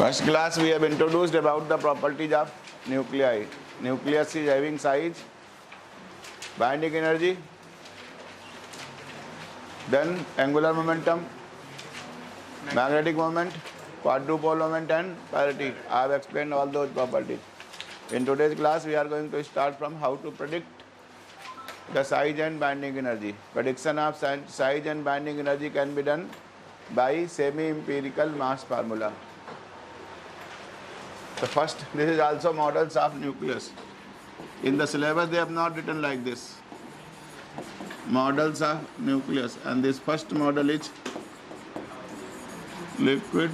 First class we have introduced about the properties of nuclei. Nucleus is having size, binding energy, then angular momentum, magnetic moment, quadrupole moment and parity. I have explained all those properties. In today's class we are going to start from how to predict the size and binding energy. Prediction of size and binding energy can be done by semi-empirical mass formula. So first, this is also models of nucleus. In the syllabus they have not written like this. Models of nucleus, and this first model is liquid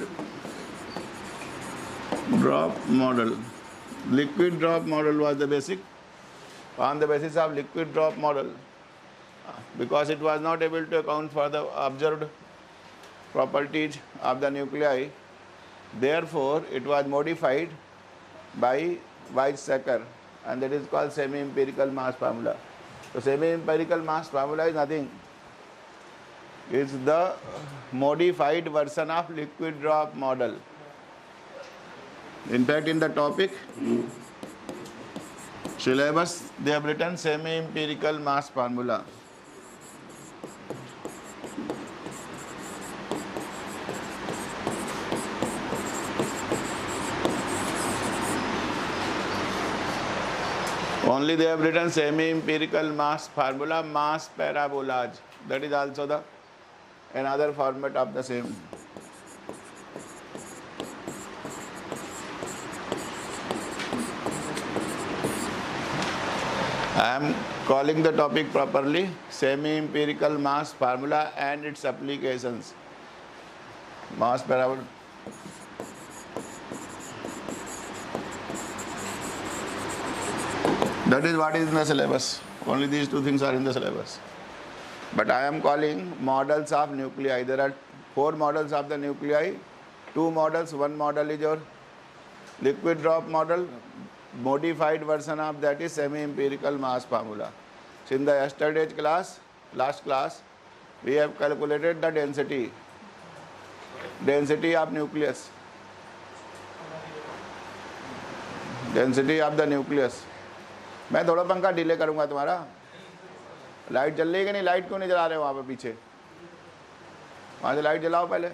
drop model. Liquid drop model was the basic. On the basis of liquid drop model, because it was not able to account for the observed properties of the nuclei, therefore it was modified by Weizsäcker, and that is called semi-empirical mass formula. So semi-empirical mass formula is nothing, it's the modified version of liquid drop model. In fact, in the topic syllabus they have written semi-empirical mass formula. Only they have written semi-empirical mass formula, mass parabolage. That is also the another format of the same. I am calling the topic properly, semi-empirical mass formula and its applications. Mass parabola. That is what is in the syllabus. Only these two things are in the syllabus. But I am calling models of nuclei. There are 4 models of the nuclei. 2 models. One model is your liquid drop model. Modified version of that is semi-empirical mass formula. So in the yesterday's class, last class, we have calculated the density of nucleus. Density of the nucleus. मैं थोड़ा पंखा delay करूंगा तुम्हारा. Light जल रही है कि नहीं? लाइट क्यों नहीं जला रहे हो वहाँ पे पीछे? वहाँ से लाइट जलाओ पहले.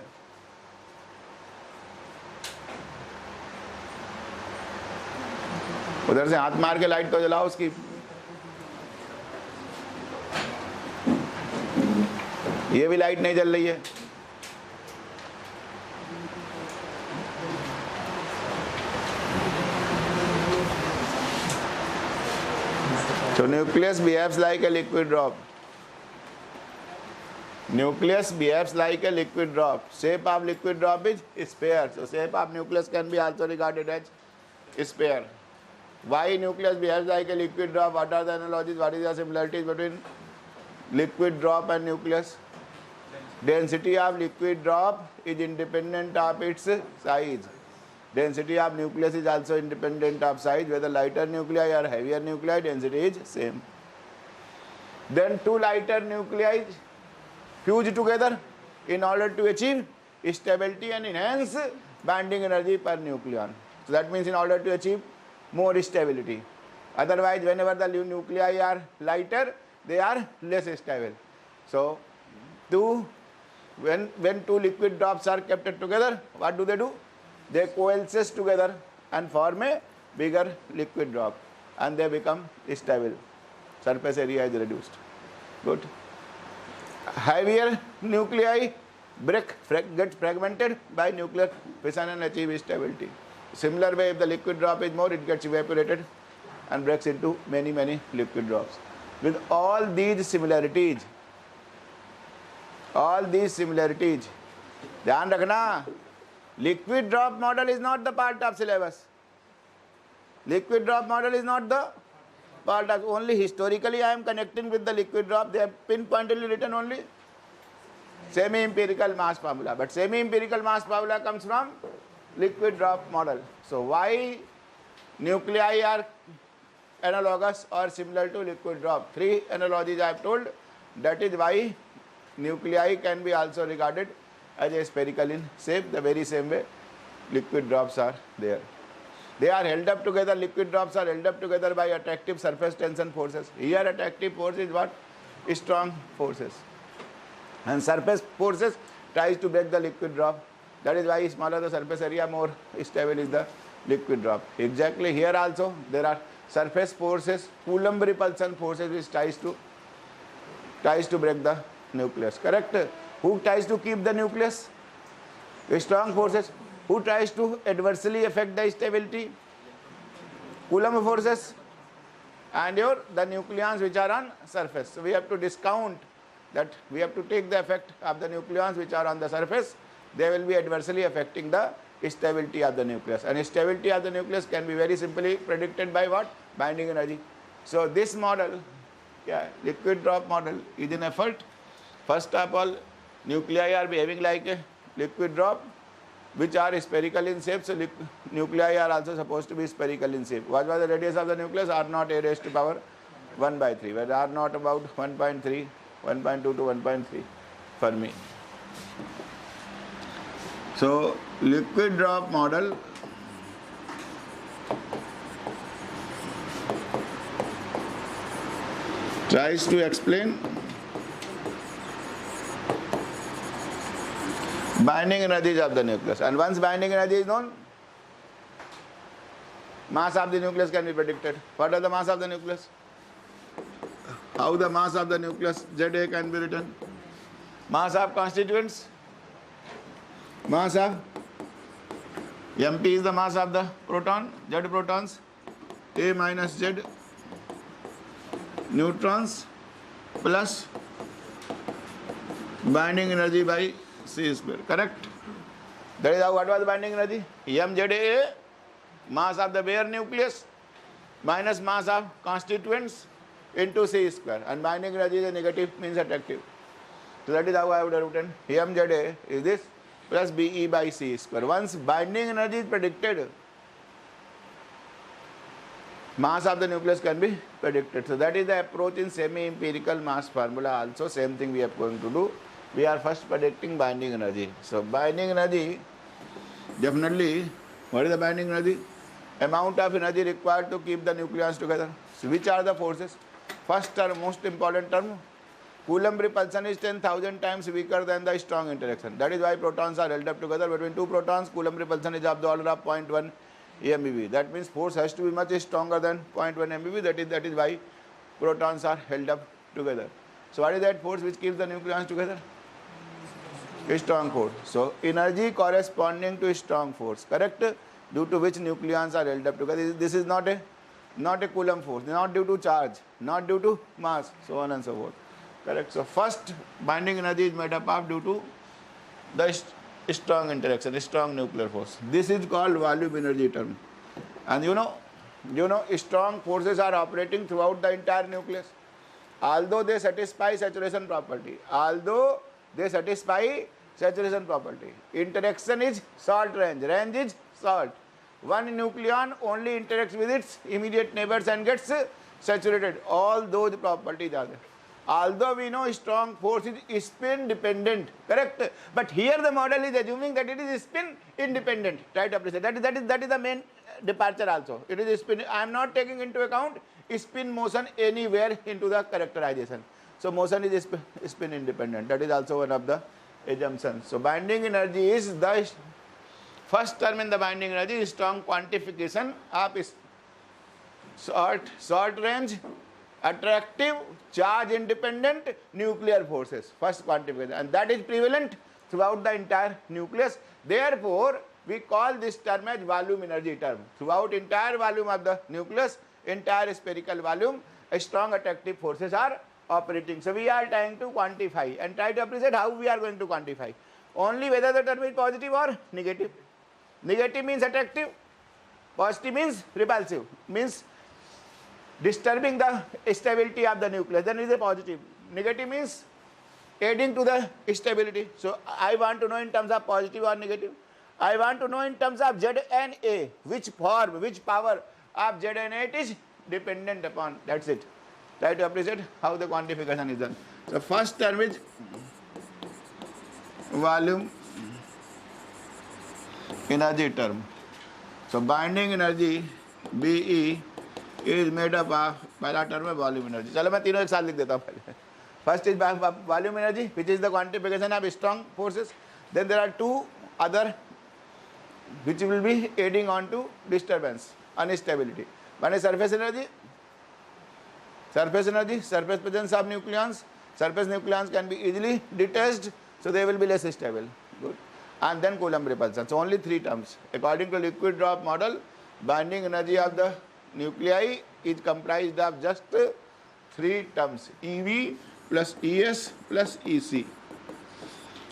उधर से हाथ मार के लाइट तो जलाओ उसकी. ये भी लाइट नहीं जल रही है. So nucleus behaves like a liquid drop. Nucleus behaves like a liquid drop. Shape of liquid drop is sphere. So shape of nucleus can be also regarded as sphere. Why nucleus behaves like a liquid drop? What are the analogies? What is the similarities between liquid drop and nucleus? Density of liquid drop is independent of its size. Density of nucleus is also independent of size. Whether lighter nuclei or heavier nuclei, density is same. Then 2 lighter nuclei fuse together in order to achieve stability and enhance binding energy per nucleon. So that means in order to achieve more stability. Otherwise, whenever the nuclei are lighter, they are less stable. So when 2 liquid drops are kept together, what do? They coalesce together and form a bigger liquid drop, and they become stable. Surface area is reduced. Good. Heavier nuclei get fragmented by nuclear fission and achieve stability. Similar way, if the liquid drop is more, it gets evaporated and breaks into many liquid drops. With all these similarities, ध्यान रखना, liquid drop model is not the part of syllabus. Liquid drop model is not the part of, only historically I am connecting with the liquid drop. They have pinpointedly written only semi-empirical mass formula. But semi-empirical mass formula comes from liquid drop model. So why nuclei are analogous or similar to liquid drop? 3 analogies I have told. That is why nuclei can be also regarded as a spherical in shape, the very same way liquid drops are there. They are held up together, liquid drops are held up together by attractive surface tension forces. Here attractive force is what? Strong forces. And surface forces tries to break the liquid drop. That is why smaller the surface area, more stable is the liquid drop. Exactly here also there are surface forces, Coulomb repulsion forces which tries to break the nucleus. Correct? Who tries to keep the nucleus? Strong forces. Who tries to adversely affect the stability? Coulomb forces and the nucleons which are on surface. So we have to discount that, we have to take the effect of the nucleons which are on the surface. They will be adversely affecting the stability of the nucleus. And stability of the nucleus can be very simply predicted by what? Binding energy. So this model, liquid drop model is in effort. First of all, nuclei are behaving like a liquid drop, which are spherical in shape. So nuclei are also supposed to be spherical in shape. What was the radius of the nucleus? R naught a raised to power 1 by 3, where R naught about 1.3, 1.2 to 1.3 Fermi. So liquid drop model tries to explain binding energies of the nucleus. And once binding energy is known, mass of the nucleus can be predicted. What is the mass of the nucleus? How the mass of the nucleus Za can be written? Mass of constituents. Mass of mp is the mass of the proton, Z protons, A minus Z neutrons plus binding energy by C square. Correct? That is how, what was the binding energy? mZa, mass of the bare nucleus, minus mass of constituents into C square. And binding energy is a negative, means attractive. So that is how I would have written mZa is this plus Be by C square. Once binding energy is predicted, mass of the nucleus can be predicted. So that is the approach in semi-empirical mass formula. Also same thing we are going to do. We are first predicting binding energy. So binding energy, definitely, what is the binding energy? Amount of energy required to keep the nucleons together. So which are the forces? First term, most important term, Coulomb repulsion is 10,000 times weaker than the strong interaction. That is why protons are held up together. Between two protons, Coulomb repulsion is of the order of 0.1 MeV. That means force has to be much stronger than 0.1 MeV. That is why protons are held up together. So what is that force which keeps the nucleons together? A strong force. So energy corresponding to a strong force, correct? Due to which nucleons are held up together. This is not a Coulomb force, not due to charge, not due to mass, so on and so forth. Correct. So first binding energy is made up of due to the strong interaction, strong nuclear force. This is called volume energy term. And you know strong forces are operating throughout the entire nucleus. Although they satisfy saturation property. Interaction is short range. Range is short. One nucleon only interacts with its immediate neighbors and gets saturated. All those properties are there. Although we know strong force is spin dependent, correct? But here the model is assuming that it is spin independent. Try to appreciate. That is the main departure also. It is spin. I am not taking into account spin motion anywhere into the characterization. So motion is spin independent. That is also one of the assumptions. So binding energy is the first term in the binding energy is strong quantification of short range, attractive, charge independent nuclear forces. First quantification, and that is prevalent throughout the entire nucleus. Therefore, we call this term as volume energy term. Throughout entire volume of the nucleus, entire spherical volume, strong attractive forces are operating. So we are trying to quantify and try to appreciate how we are going to quantify. Only whether the term is positive or negative. Negative means attractive, positive means repulsive, means disturbing the stability of the nucleus, then it is a positive. Negative means adding to the stability. So I want to know in terms of positive or negative. I want to know in terms of ZNA, which form, which power of ZNA it is dependent upon. That's it. Try to appreciate how the quantification is done. So first term is volume energy term. So binding energy BE is made up of, पहला term है volume energy. चलो मैं तीनों एक साथ लिख देता हूँ पहले. First is volume energy, which is the quantification of strong forces. Then there are two other which will be aiding on to disturbance, instability. One is surface energy, surface presence of nucleons. Surface nucleons can be easily detached, so they will be less stable. Good. And then Coulomb repulsion. So only three terms. According to liquid drop model, binding energy of the nuclei is comprised of just three terms: EV plus ES plus EC.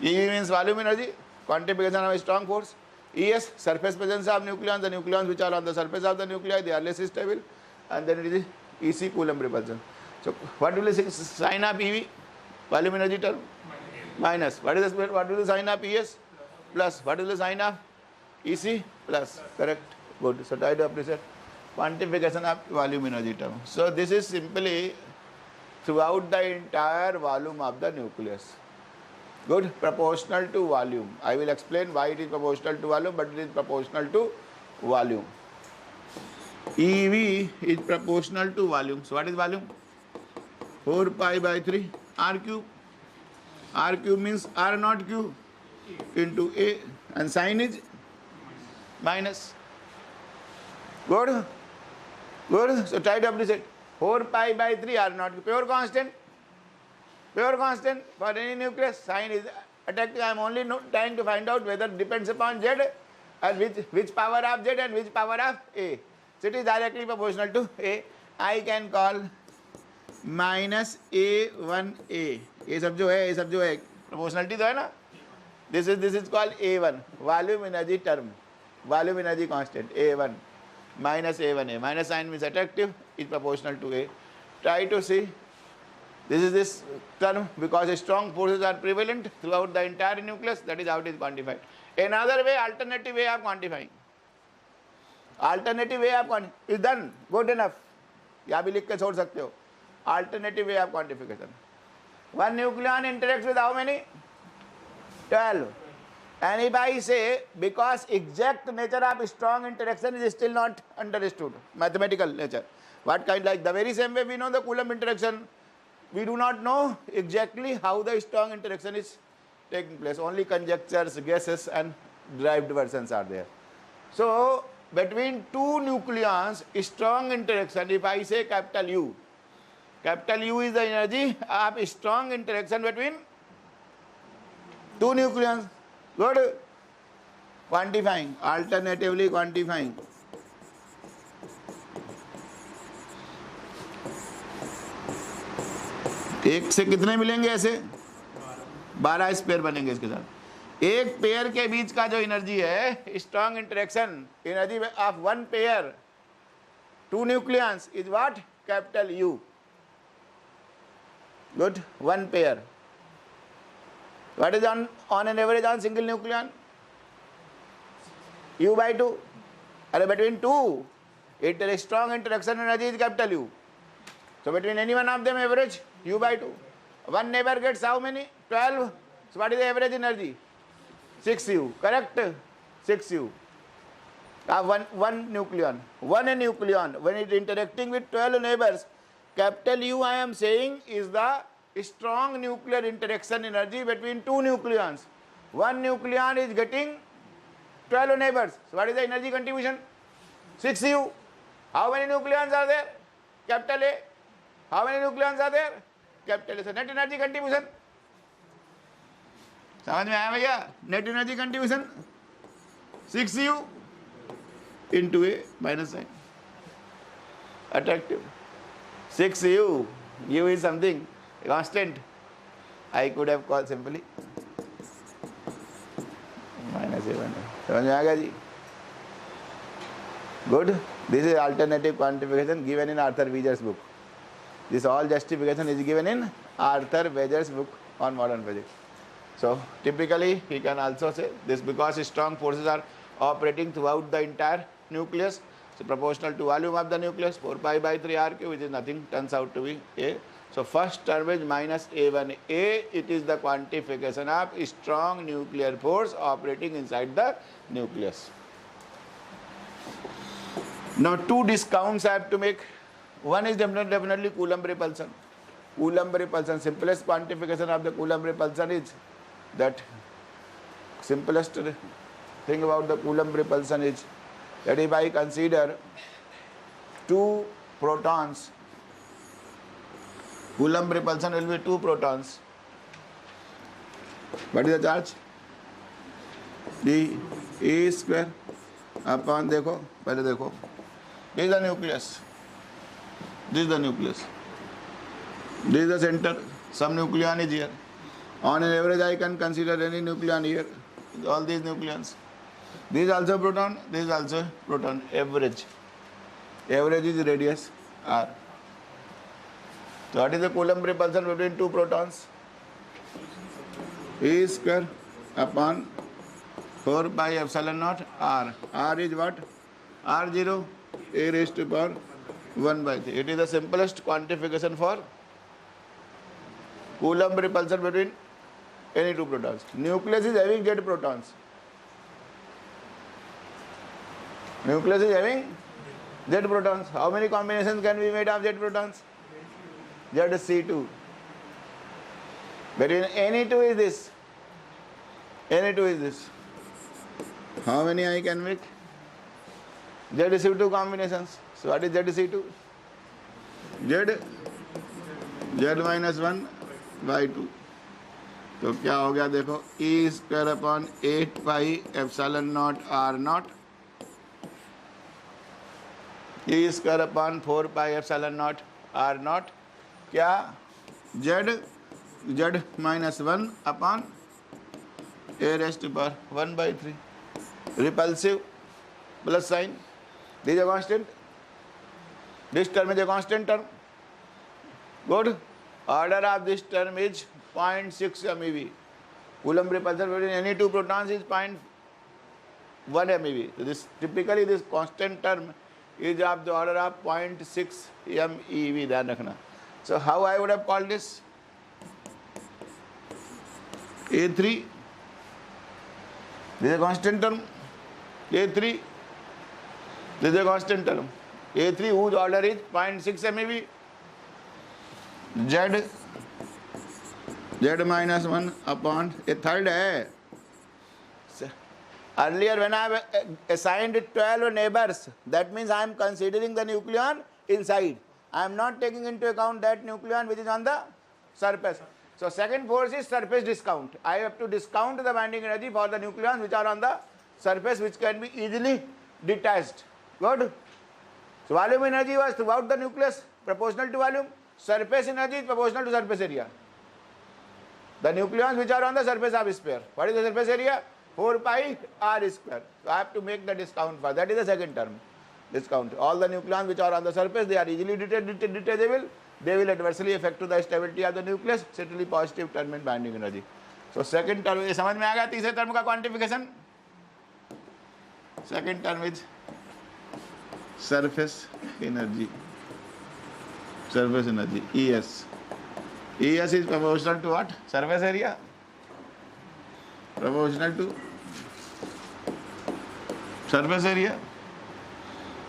EV means volume energy, quantification of a strong force. ES, surface presence of nucleons. The nucleons which are on the surface of the nuclei, they are less stable. And then it is EC, Coulomb repulsion. So what will the sign of EV? Volume energy term? Minus. What is the sign of ES? Plus. What is the sign of EC? Plus. Correct. Good. So try to appreciate quantification of volume energy term. So this is simply throughout the entire volume of the nucleus. Good. Proportional to volume. I will explain why it is proportional to volume, but it is proportional to volume. EV is proportional to volume. So what is volume? 4 pi by 3 R cube. R cube means R naught cube into A, and sign is minus. Good. Good. So try to appreciate. 4 pi by 3 R naught cube. Pure constant. Pure constant for any nucleus. Sign is attractive. I am only trying to find out whether it depends upon Z and which power of Z and which power of A. So it is directly proportional to A. I can call minus A1A. ये सब जो है proportionality तो है ना. This is called A1, volume energy term, volume energy constant A1 minus A1A. Minus sign means attractive, is proportional to A. Try to see. This term, because strong forces are prevalent throughout the entire nucleus. That is how it is quantified. Another way, alternative way of quantifying. Alternative way of quantifying is done. Good enough. यहाँ भी लिख के छोड़ सकते हो. Alternative way of quantification. One nucleon interacts with how many? 12. And if I say, because exact nature of strong interaction is still not understood, mathematical nature. What kind? Like the very same way we know the Coulomb interaction, we do not know exactly how the strong interaction is taking place. Only conjectures, guesses and derived versions are there. So between two nucleons, strong interaction, if I say capital U is the energy of strong interaction between two nucleons. Good. Quantifying, alternatively quantifying. एक से कितने मिलेंगे ऐसे? 12 spare बनेंगे इसके साथ. एक pair के बीच का जो एनर्जी है, strong interaction, energy of one pair, two nucleons is what? Capital U. Good. One pair. What is on an average on single nucleon? U by 2. And between two, strong interaction energy is capital U. So between any one of them, average U by 2. One neighbor gets how many? 12. So what is the average energy? 6U. Correct? 6U. One nucleon. One nucleon, when it is interacting with 12 neighbors, capital U, I am saying, is the strong nuclear interaction energy between two nucleons. One nucleon is getting 12 neighbors. So what is the energy contribution? 6U. How many nucleons are there? Capital A. How many nucleons are there? Capital A. So net energy contribution. समझ में आया भैया? Net energy contribution 6U into A minus sign. Attractive. 6U. U is something constant. I could have called simply minus A1. समझ में आ गया जी? Good. This is alternative quantification given in Arthur Weger's book. This all justification is given in Arthur Weger's book on modern physics. So typically we can also say this, because strong forces are operating throughout the entire nucleus. So proportional to volume of the nucleus, 4 pi by 3 R cube, which is nothing, turns out to be a So first term is minus A1A. It is the quantification of strong nuclear force operating inside the nucleus. Now two discounts I have to make. One is definitely Coulomb repulsion. Coulomb repulsion, simplest quantification of the Coulomb repulsion is that simplest thing about the Coulomb repulsion is that if I consider two protons, Coulomb repulsion will be two protons. What is the charge? The A square upon, देखो पहले देखो, this is the nucleus, this is the nucleus, this is the center, some nucleon is here. On an average I can consider any nucleon here, all these nucleons. This is also proton, this is also proton, average. Average is radius r. So what is the Coulomb repulsion between two protons? A square upon 4 pi epsilon naught r. R is what? R0 a raised to power 1 by 3. It is the simplest quantification for Coulomb repulsion between any two protons. Nucleus is having Z protons. Nucleus is having Z protons. How many combinations can be made of Z protons? ZC2. Between any two is this. Any two is this. How many I can make? ZC2 combinations. So what is ZC2? Z minus 1 by 2. तो क्या हो गया देखो, E square upon 8 pi epsilon naught R naught, E square upon 4 pi epsilon naught R naught, क्या Z minus 1 upon A raise to power 1 by 3. Repulsive plus sign. This is a constant. This term is a constant term. Good. Order of this term is 0.6 MeV. Coulomb repulsion between any two protons is 0.1 MeV. So this typically this constant term is of the order of 0.6 MeV. ध्यान रखना. So how I would have called this? A3. This is a constant term. A3. This is a constant term. A3 whose order is 0.6 MeV. Z minus 1 upon a third है. Earlier when I have assigned 12 neighbors, that means I am considering the nucleon inside. I am not taking into account that nucleon which is on the surface. So second force is surface discount. I have to discount the binding energy for the nucleons which are on the surface, which can be easily detached. Good. So volume energy was throughout the nucleus proportional to volume. Surface energy is proportional to surface area. The nucleons which are on the surface of sphere. What is the surface area? 4 pi R square. So I have to make the discount for that. Is the second term. Discount. All the nucleons which are on the surface, they are easily detachable. They will adversely affect to the stability of the nucleus. Certainly positive term in binding energy. So second term, ये समझ में आ गया तीसरे term का quantification. Second term is surface energy. Surface energy, ES. ES is proportional to what? Surface area. Proportional to surface area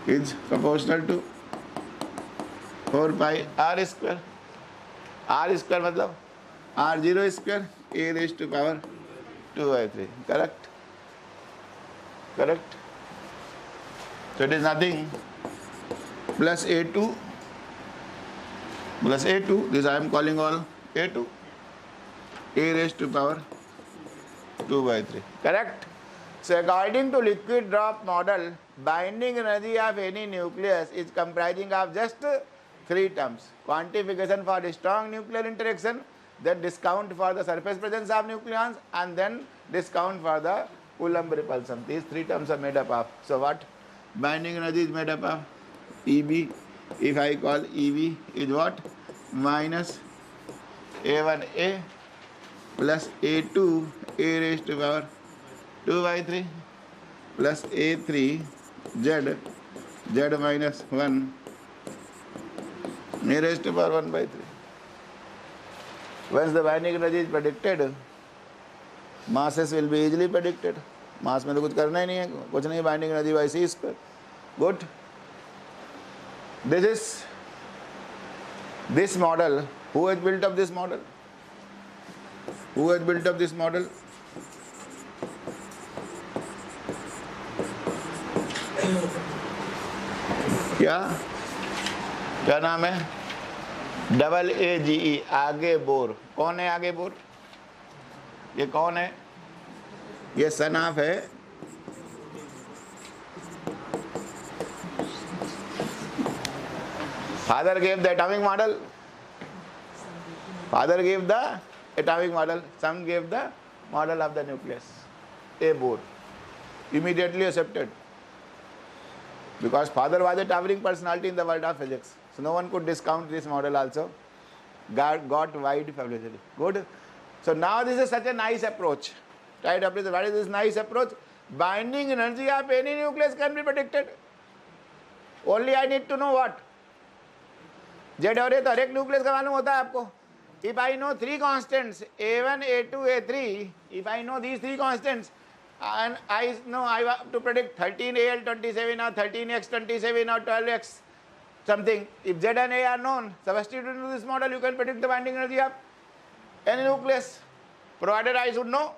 is proportional to 4 pi R square. R square मतलब R0 square A raised to power 2 by 3. Correct? Correct? So it is nothing plus A2 plus A2, this I am calling all A2, A raised to power 2 by 3. Correct? So according to liquid drop model, binding energy of any nucleus is comprising of just 3 terms. Quantification for the strong nuclear interaction, then discount for the surface presence of nucleons, and then discount for the Coulomb repulsion. These 3 terms are made up of. So what? Binding energy is made up of EB. If I call EB is what? Minus A1A plus A2 A raised to power 2 by 3 plus A3 Z minus 1 A raised to power 1 by 3. Once the binding energy is predicted, masses will be easily predicted. मास में तो कुछ करना ही नहीं है, कुछ नहीं, binding energy by C square. Good. This model, who has built up this model? Who has built up this model? क्या नाम है? AAGE, आगे बोर. कौन है आगे बोर? ये कौन है? ये सन ऑफ है father gave the atomic model. Father gave the atomic model, son gave the model of the nucleus. A Bohr immediately accepted, because father was a towering personality in the world of physics, so no one could discount this model also. Got wide publicity. Good. So now this is such a nice approach. Right up to the, what is this nice approach? Binding energy of any nucleus can be predicted. Only I need to know what? Z और A तो हर एक nucleus का मालूम होता है आपको. If I know three constants A1, A2, A3, if I know these three constants, and I know I have to predict 13AL27 or 13X27 or 12X something. If Z and A are known, substitute into this model, you can predict the binding energy of any nucleus, provided I should know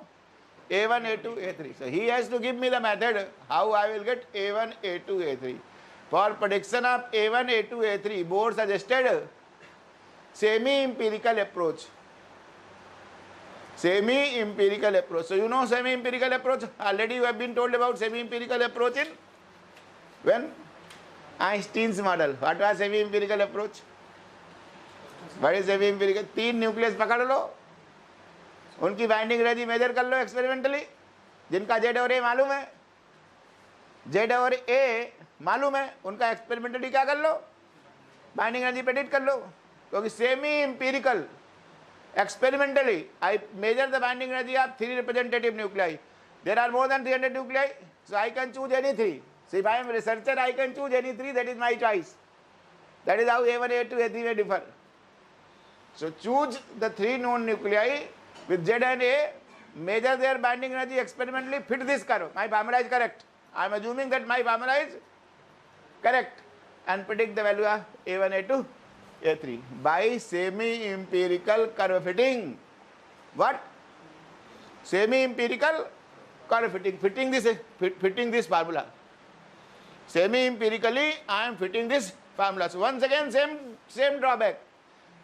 A1, A2, A3. So he has to give me the method how I will get A1, A2, A3. For prediction of A1, A2, A3, Bohr suggested semi-empirical approach. Semi-empirical approach. So you know semi-empirical approach. Already you have been told about semi-empirical approach in when? Einstein's model. What was semi-empirical approach? What is semi-empirical? 3 nucleus पकड़ लो, उनकी binding energy major कर लो experimentally, जिनका Z और A मालूम है, Z और A मालूम है, उनका एक्सपेरिमेंटली क्या कर लो, बाइंडिंग एनर्जी प्रेडिक्ट कर लो. क्योंकि semi empirical experimentally I measure the binding energy of 3 representative nuclei. There are more than 300 nuclei, so I can choose any 3. So if I am a researcher, I can choose any 3, that is my choice. That is how A1, A2, A3 may differ. So choose the 3 known nuclei with Z and A, measure their binding energy experimentally, fit this curve. My formula is correct. I am assuming that my formula is correct, and predict the value of A1, A2, A3 by semi-empirical curve fitting. What? Semi-empirical curve fitting. Fitting this formula. Semi-empirically, I am fitting this formula. So once again, same drawback.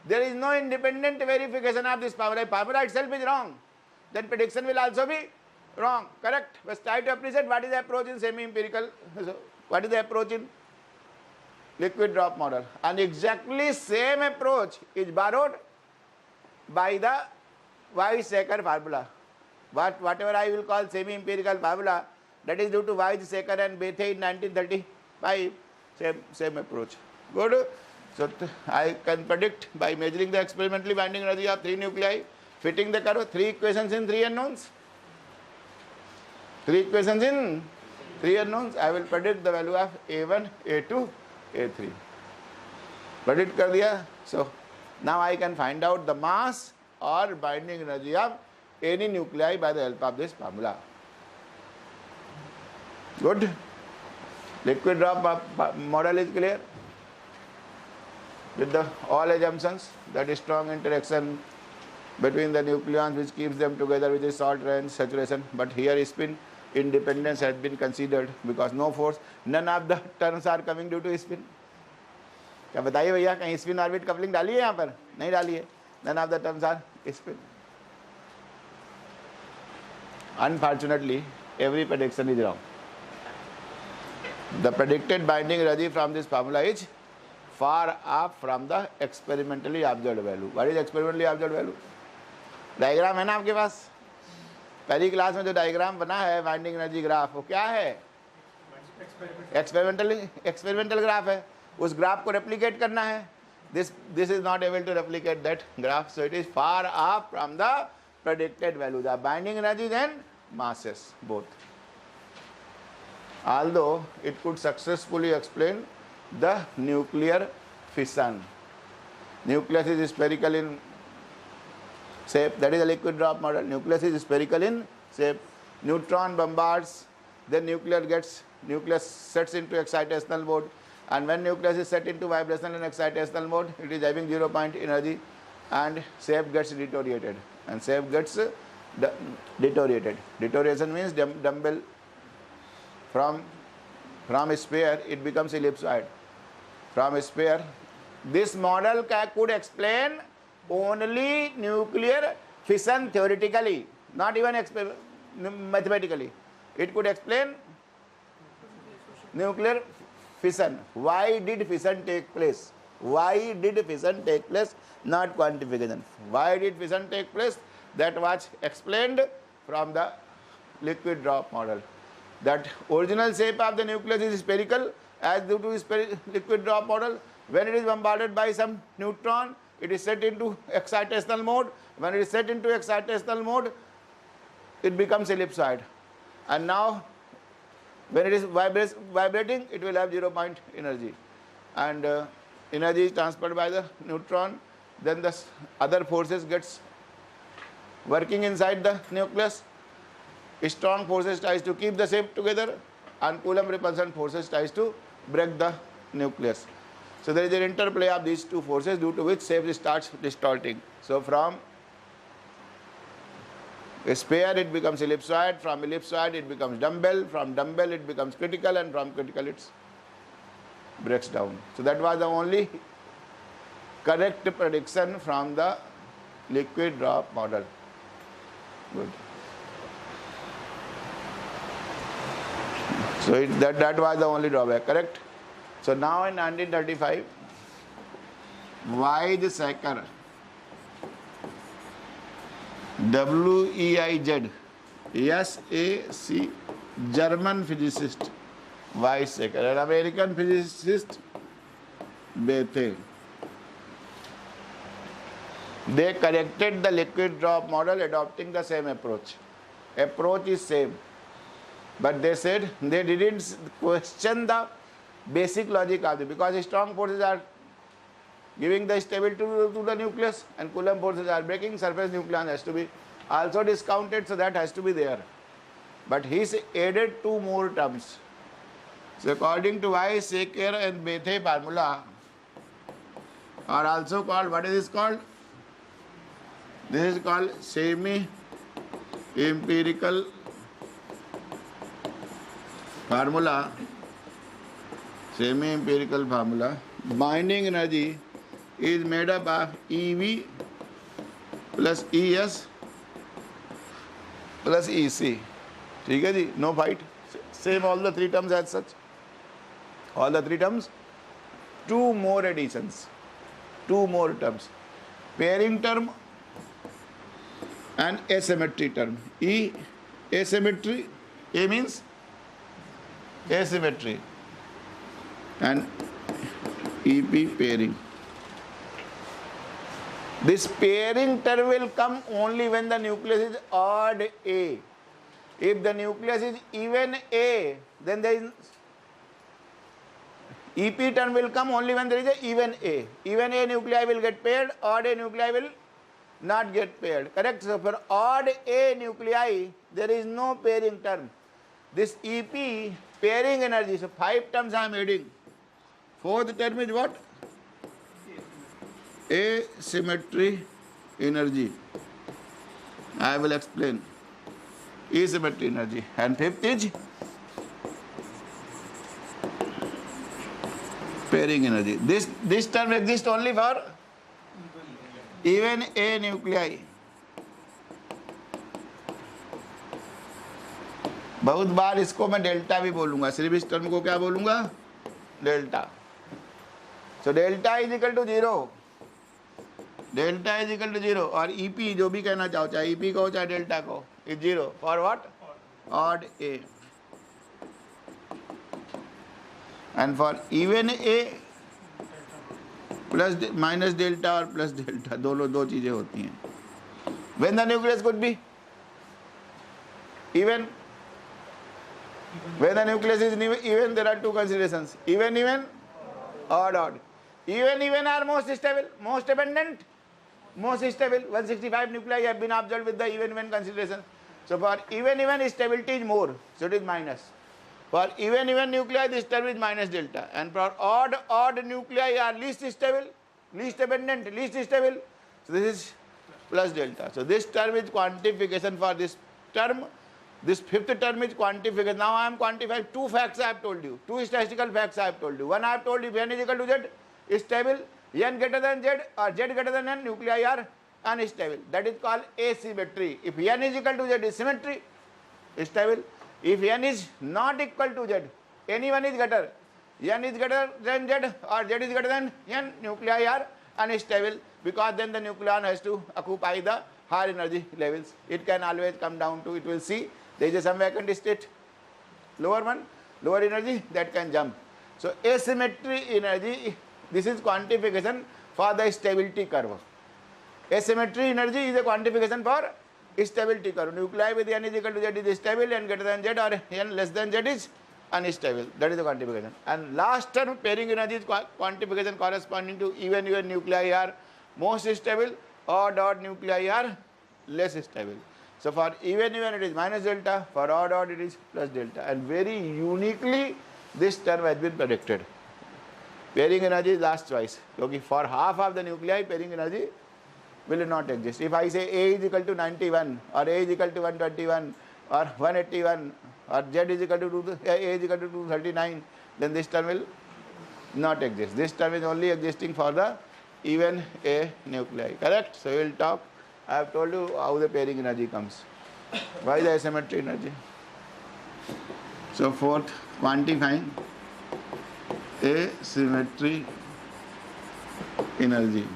There is no independent verification of this formula. If formula itself is wrong, then prediction will also be wrong. Correct? But try to appreciate what is the approach in semi-empirical. So what is the approach in liquid drop model? And exactly same approach is borrowed by the Weizsäcker formula. Whatever I will call semi-empirical formula, that is due to Weizsäcker and Bethe in 1935. Same approach. Good. So I can predict by measuring the experimentally binding energy of 3 nuclei, fitting the curve, 3 equations in 3 unknowns. 3 equations in 3 unknowns. I will predict the value of A1, A2, A3. Predict कर दिया. So now I can find out the mass or binding energy of any nuclei by the help of this formula. Good. Liquid drop model is clear with the all assumptions, that is strong interaction between the nucleons which keeps them together with a short range saturation. But here spin independence has been considered because no force, none of the terms are coming due to spin. क्या बताइए भैया, कहीं spin orbit coupling डाली है यहाँ पर? नहीं डाली है. None of the terms are spin. Unfortunately, every prediction is wrong. The predicted binding energy from this formula is far off from the experimentally observed value. What is experimentally observed value? Diagram है ना आपके पास? पहली class में जो diagram बना है binding energy graph, वो क्या है? एक्सपेरिमेंटल ग्राफ है. उस ग्राफ को रेप्लिकेट करना है. This is not able to replicate that graph, so it is far off from the predicted value. The binding energies and masses both. Although it could successfully explain the nuclear fission. Nucleus is spherical in shape. That is a liquid drop model. Nucleus is spherical in shape. Neutron bombards, then nucleus sets into excitational mode, and when nucleus is set into vibrational and excitational mode, it is having 0 point energy, and shape gets deteriorated. And shape gets deteriorated. Deterioration means dumbbell from a sphere, it becomes ellipsoid. From a sphere, this model could explain only nuclear fission theoretically, not even mathematically. It could explain nuclear fission. Why did fission take place? Why did fission take place? Not quantification. Why did fission take place? That was explained from the liquid drop model. That original shape of the nucleus is spherical as due to liquid drop model. When it is bombarded by some neutron, it is set into excitational mode. When it is set into excitational mode, it becomes ellipsoid. And now, when it is vibrating, it will have 0 point energy. And energy is transferred by the neutron. Then the other forces gets working inside the nucleus. Strong forces tries to keep the shape together, and Coulomb repulsion forces tries to break the nucleus. So there is an interplay of these two forces, due to which shape starts distorting. So from a sphere it becomes ellipsoid, from ellipsoid it becomes dumbbell, from dumbbell it becomes critical, and from critical it breaks down. So that was the only correct prediction from the liquid drop model. Good. So that was the only drawback, correct? So now in 1935, Weizsäcker, Weiz, S-A-C, German physicist, Weizsäcker, and American physicist, Bethe. They corrected the liquid drop model adopting the same approach. Approach is same. But they said they didn't question the basic logic of it, because strong forces are giving the stability to the nucleus, and Coulomb forces are breaking. Surface nucleon has to be also discounted, so that has to be there. But he added 2 more terms. So according to Weizsäcker and Bethe formula, are also called, what is this called? This is called semi-empirical formula. Semi-empirical formula. Binding energy is made up of EV plus ES plus EC. ठीक है जी, no fight. Same all the 3 terms as such. All the 3 terms. 2 more additions. 2 more terms. Pairing term and asymmetry term. E, asymmetry. A means asymmetry, and EP, pairing. This pairing term will come only when the nucleus is odd A. If the nucleus is even A, then there is EP term will come only when there is a even A. Even A nuclei will get paired, odd A nuclei will not get paired. Correct? So for odd A nuclei, there is no pairing term. This EP, pairing energy, so 5 terms I am adding. 4th term is what? Asymmetry energy. I will explain. Asymmetry energy. And 5th is pairing energy. This term exists only for even A nuclei. बहुत बार इसको मैं delta भी बोलूंगा, सिर्फ इस term को क्या बोलूंगा? Delta. So delta is equal to 0. Delta is equal to 0. और ईपी जो भी कहना चाहो, चाहे ईपी कहो चाहे डेल्टा को, is 0 for what? Odd A. And for even a plus minus delta और प्लस डेल्टा, दोनों 2 चीजें होती हैं. When the nucleus could be even. When the nucleus is even, there are 2 considerations: even, odd. Even are most stable, most abundant. most stable. 165 nuclei have been observed with the even consideration. So for even stability is more, so it is minus. For even nuclei, this term is minus delta, and for odd nuclei are least stable, least abundant, least stable. So this is plus delta. So this term is quantification for this term. This fifth term is quantification. Now I am quantifying two facts I have told you, two statistical facts I have told you. One I have told you, if n is equal to z, is stable. N greater than z or z greater than n, nuclei are unstable. That is called asymmetry. If n is equal to z, is symmetry, stable. If n is not equal to z, anyone is greater, n is greater than z or z is greater than n, nuclei are unstable, because then the nucleon has to occupy the higher energy levels. It can always come down to, it will see there is some vacant state, lower one, lower energy, that can jump. So asymmetry energy, this is quantification for the stability curve. Asymmetry energy is a quantification for stability curve. Nuclei with n is equal to z is stable, n greater than z or n less than z is unstable. That is the quantification. And last term, pairing energy is quantification corresponding to even nuclei are most stable, odd nuclei are less stable. So for even it is minus delta, for odd it is plus delta, and very uniquely this term has been predicted. Pairing energy is last choice, because for half of the nuclei, pairing energy will not exist. If I say A is equal to 91 or A is equal to 121 or 181 or Z is equal to A is equal to 239, then this term will not exist. This term is only existing for the even A nuclei. Correct? So we will talk. I have told you how the pairing energy comes. Why the asymmetry energy? So fourth, quantifying asymmetry energy.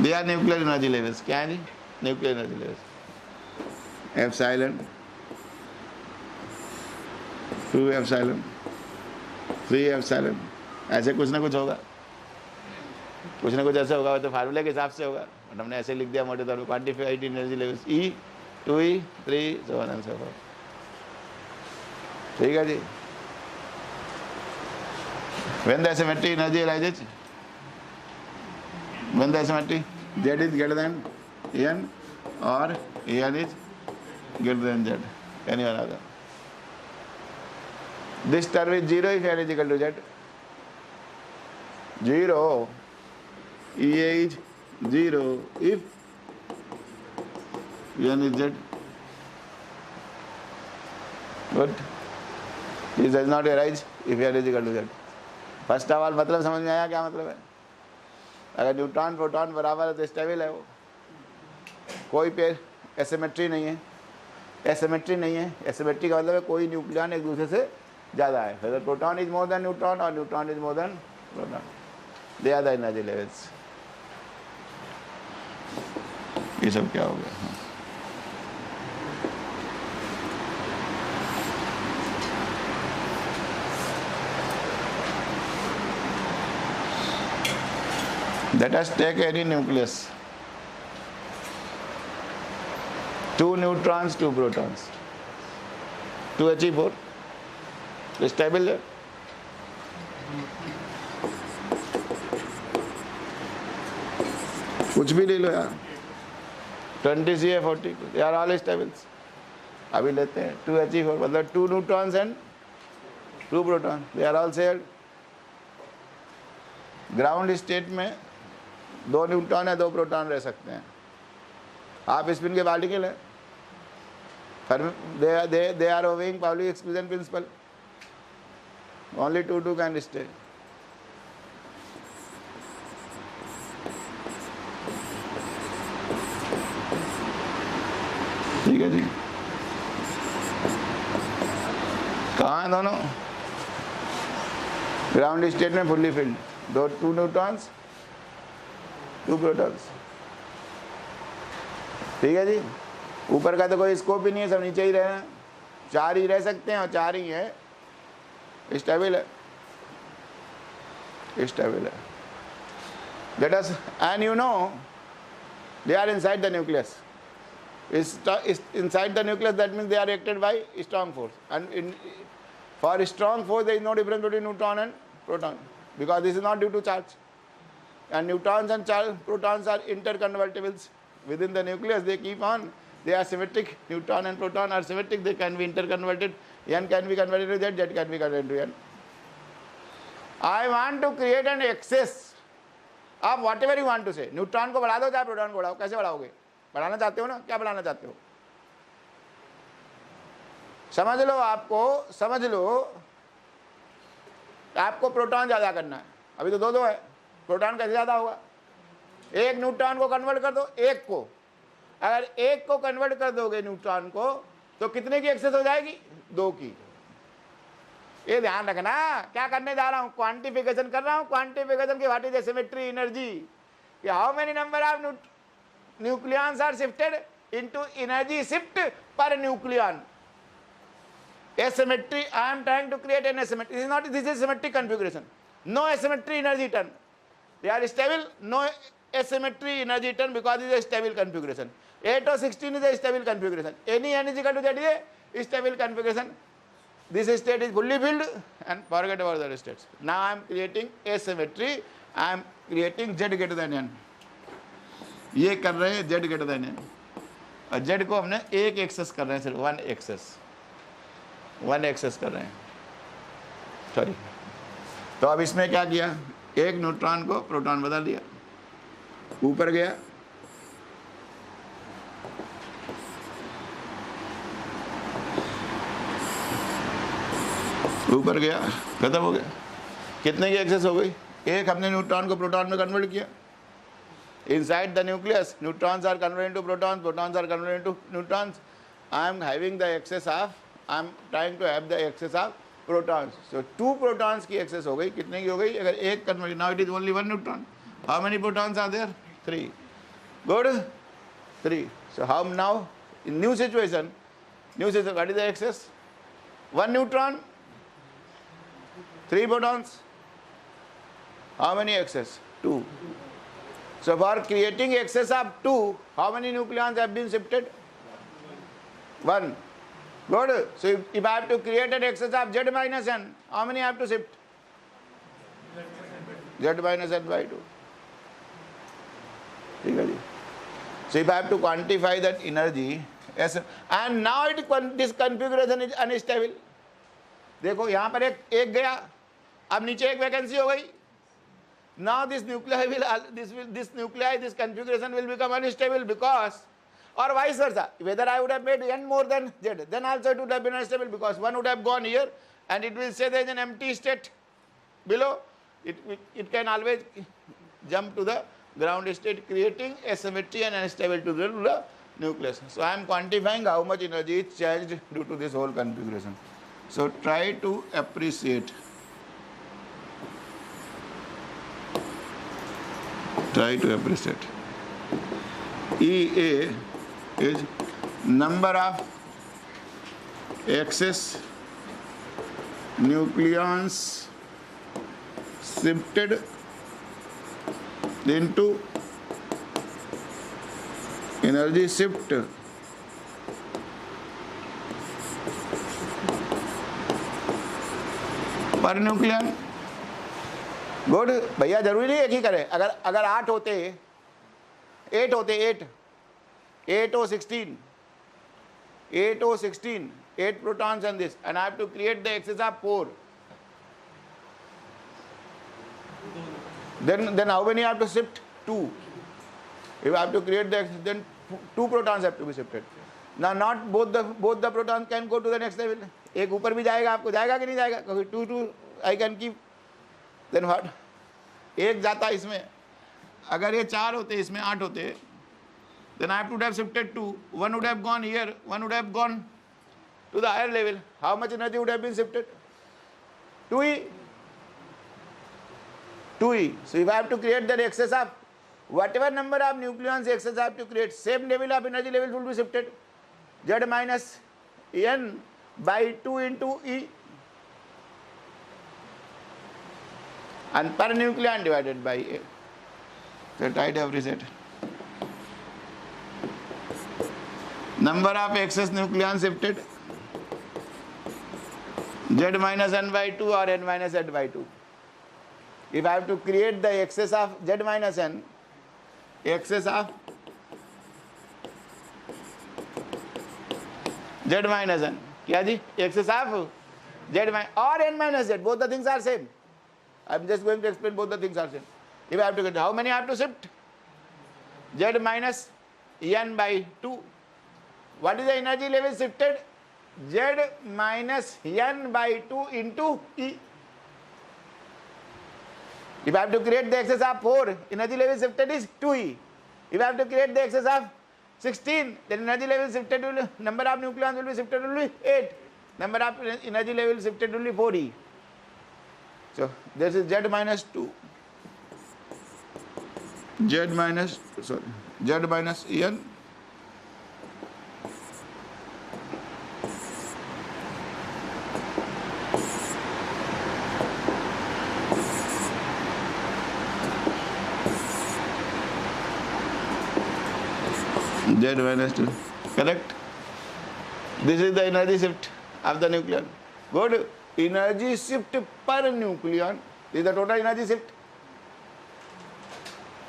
They are nuclear energy levels. क्या है जी? Nuclear energy levels. Epsilon, 2 epsilon, 3 epsilon. ऐसे कुछ ना कुछ होगा, कुछ ना कुछ ऐसे होगा, तो फार्मूले के हिसाब से होगा, बट हमने ऐसे लिख दिया मोटे तौर पे quantified energy levels E, 2E, 3, so on and so forth. ठीक है जी. When the asymmetry energy arises, when the asymmetry Z is greater than n or n is greater than z, any one of them. This term is 0 if n is equal to z. 0, EA is 0 if n is z. But this does not arise if n is equal to z. First of all मतलब समझ में आया क्या मतलब है? अगर neutron proton बराबर है तो स्टेबल है वो, कोई पेयर एसिमेट्री नहीं है. एसिमेट्री नहीं है, एसिमेट्री का मतलब है कोई न्यूक्लियन एक दूसरे से ज़्यादा है. Whether proton is more than neutron और neutron is more than proton, they are the energy levels. ये सब क्या हो गया? Let us take any nucleus, 2 neutrons, 2 protons, 2 He4, stable है. कुछ भी ले लो यार, 20 Ca40, they are all stables. अभी लेते हैं 2 He4, मतलब 2 neutrons and 2 protons, they are all shared. Ground state में 2 न्यूट्रॉन या 2 प्रोटॉन रह सकते हैं. आप स्पिन के पार्टिकल है, they are obeying Pauli exclusion principle. Only 2 can stay. ठीक है जी. कहाँ है दोनों? ग्राउंड स्टेट में फुल्ली फिल्ड, 2 न्यूट्रॉन्स, 2 प्रोटॉन्स. ठीक है जी. ऊपर का तो कोई स्कोप ही नहीं है, सब नीचे ही रहे हैं. 4 ही रह सकते हैं और 4 ही है. स्टेबल है, स्टेबल है. Let us, and you know they are inside the nucleus. Inside the nucleus, that means they are acted by strong force, and for strong force there is no difference between neutron and proton, because this is not due to charge. and neutrons and protons are interconvertibles within the nucleus. They keep on, they are symmetric. Neutron and proton are symmetric, they can be interconverted. N can be converted to Z, Z can be converted to N. I want to create an excess of whatever you want to say. Neutron को बढ़ा दो चाहे proton को बढ़ाओ, कैसे बढ़ाओगे? बढ़ाना चाहते हो ना, क्या बढ़ाना चाहते हो? समझ लो, आपको समझ लो, आपको प्रोटॉन ज़्यादा करना है. अभी तो दो दो है, प्रोटॉन कैसे ज़्यादा होगा? एक न्यूट्रॉन को कन्वर्ट कर दो, एक को. अगर एक को कन्वर्ट कर दोगे न्यूट्रॉन को, तो कितने की एक्सेस हो जाएगी? दो की. ये ध्यान रखना. क्या करने जा रहा हूं? क्वांटिफिकेशन कर रहा हूं. क्वांटिफिकेशन की what is the symmetry energy, कि how many number of nucleons are shifted into energy shift पर nucleon. Asymmetry, I am trying to create an asymmetry. This is not, this is symmetric configuration. No asymmetry energy turn. They are stable, no asymmetry energy turn because it is a stable configuration. 8 or 16 is a stable configuration. Any n is equal to that is a stable configuration. This state is fully filled and forget about the other states. Now I am creating asymmetry. I am creating z greater than n. ये कर रहे हैं z greater than n. और z को हमने एक access कर रहे हैं, सिर्फ वन एक्सेस कर रहे हैं. सॉरी. तो अब इसमें क्या किया? एक न्यूट्रॉन को प्रोटॉन बदल दिया, ऊपर गया, ऊपर गया, खत्म हो गया. कितने की एक्सेस हो गई? एक हमने न्यूट्रॉन को प्रोटॉन में कन्वर्ट किया. Inside the nucleus neutrons are converted to protons, protons are converted to neutrons. I am having the excess of, I am trying to have the excess of protons. So 2 protons की excess हो गई. कितने की हो गई? अगर एक convert, now it is only 1 neutron. How many protons are there? 3. Good, 3. So how now in new situation, what is the access? 1 neutron, 3 protons. How many excess? 2. So for creating excess of 2, how many nucleons have been shifted? 1. Good. So if I have to create an excess of z minus n, how many I have to shift? Z minus n by 2. So if I have to quantify that energy, yes, and now this configuration is unstable. देखो यहाँ पर एक गया, अब नीचे एक vacancy हो गई. Now this nuclei this configuration will become unstable because, or vice versa. Whether I would have made n more than z, then also it would have been unstable because one would have gone here and it will say there is an empty state below. It can always jump to the ground state, creating asymmetry and unstable to the nucleus. So I am quantifying how much energy is changed due to this whole configuration. So try to appreciate. Try to appreciate. EA is number of excess nucleons shifted into energy shift per nucleon. Good. भैया जरूरी नहीं एक ही करे. अगर 8 होते, 8 होते, 8 or 16, 8 or 16, 8 protons and this, and I have to create the excess of 4. Then how many I have to shift? 2. If I have to create the excess, then 2 protons have to be shifted. Now not both the protons can go to the next level. एक ऊपर भी जाएगा, आपको जाएगा कि नहीं जाएगा? क्योंकि 2 I can keep. Then what? एक जाता इसमें. अगर ये 4 होते, इसमें 8 होते, then I have to have shifted 2. One would have gone here, one would have gone to the higher level. How much energy would have been shifted? 2e. 2e. So if I have to create that excess of whatever number of nucleons excess I have to create, same level of energy level will be shifted. Z minus n by 2 into E, and per nucleon divided by A. So try to appreciate. Number of excess nucleons shifted, Z minus n by 2 or n minus z by 2. If I have to create the excess of Z minus N, excess of Z minus N, क्या जी? Excess of Z minus or N minus Z, both the things are same. I am just going to explain both the things are same. If I have to get, how many I have to shift? Z minus N by 2. What is the energy level shifted? Z minus N by 2 into E. If I have to create the excess of 4, energy level shifted is 2E. If I have to create the excess of 16, then energy level shifted will, number of nucleons will be shifted will be 8. Number of energy level shifted will be 4E. So this is Z minus 2. Z minus N Z minus 2. Correct? This is the energy shift of the nucleon. Good. Energy shift per nucleon. This is the total energy shift.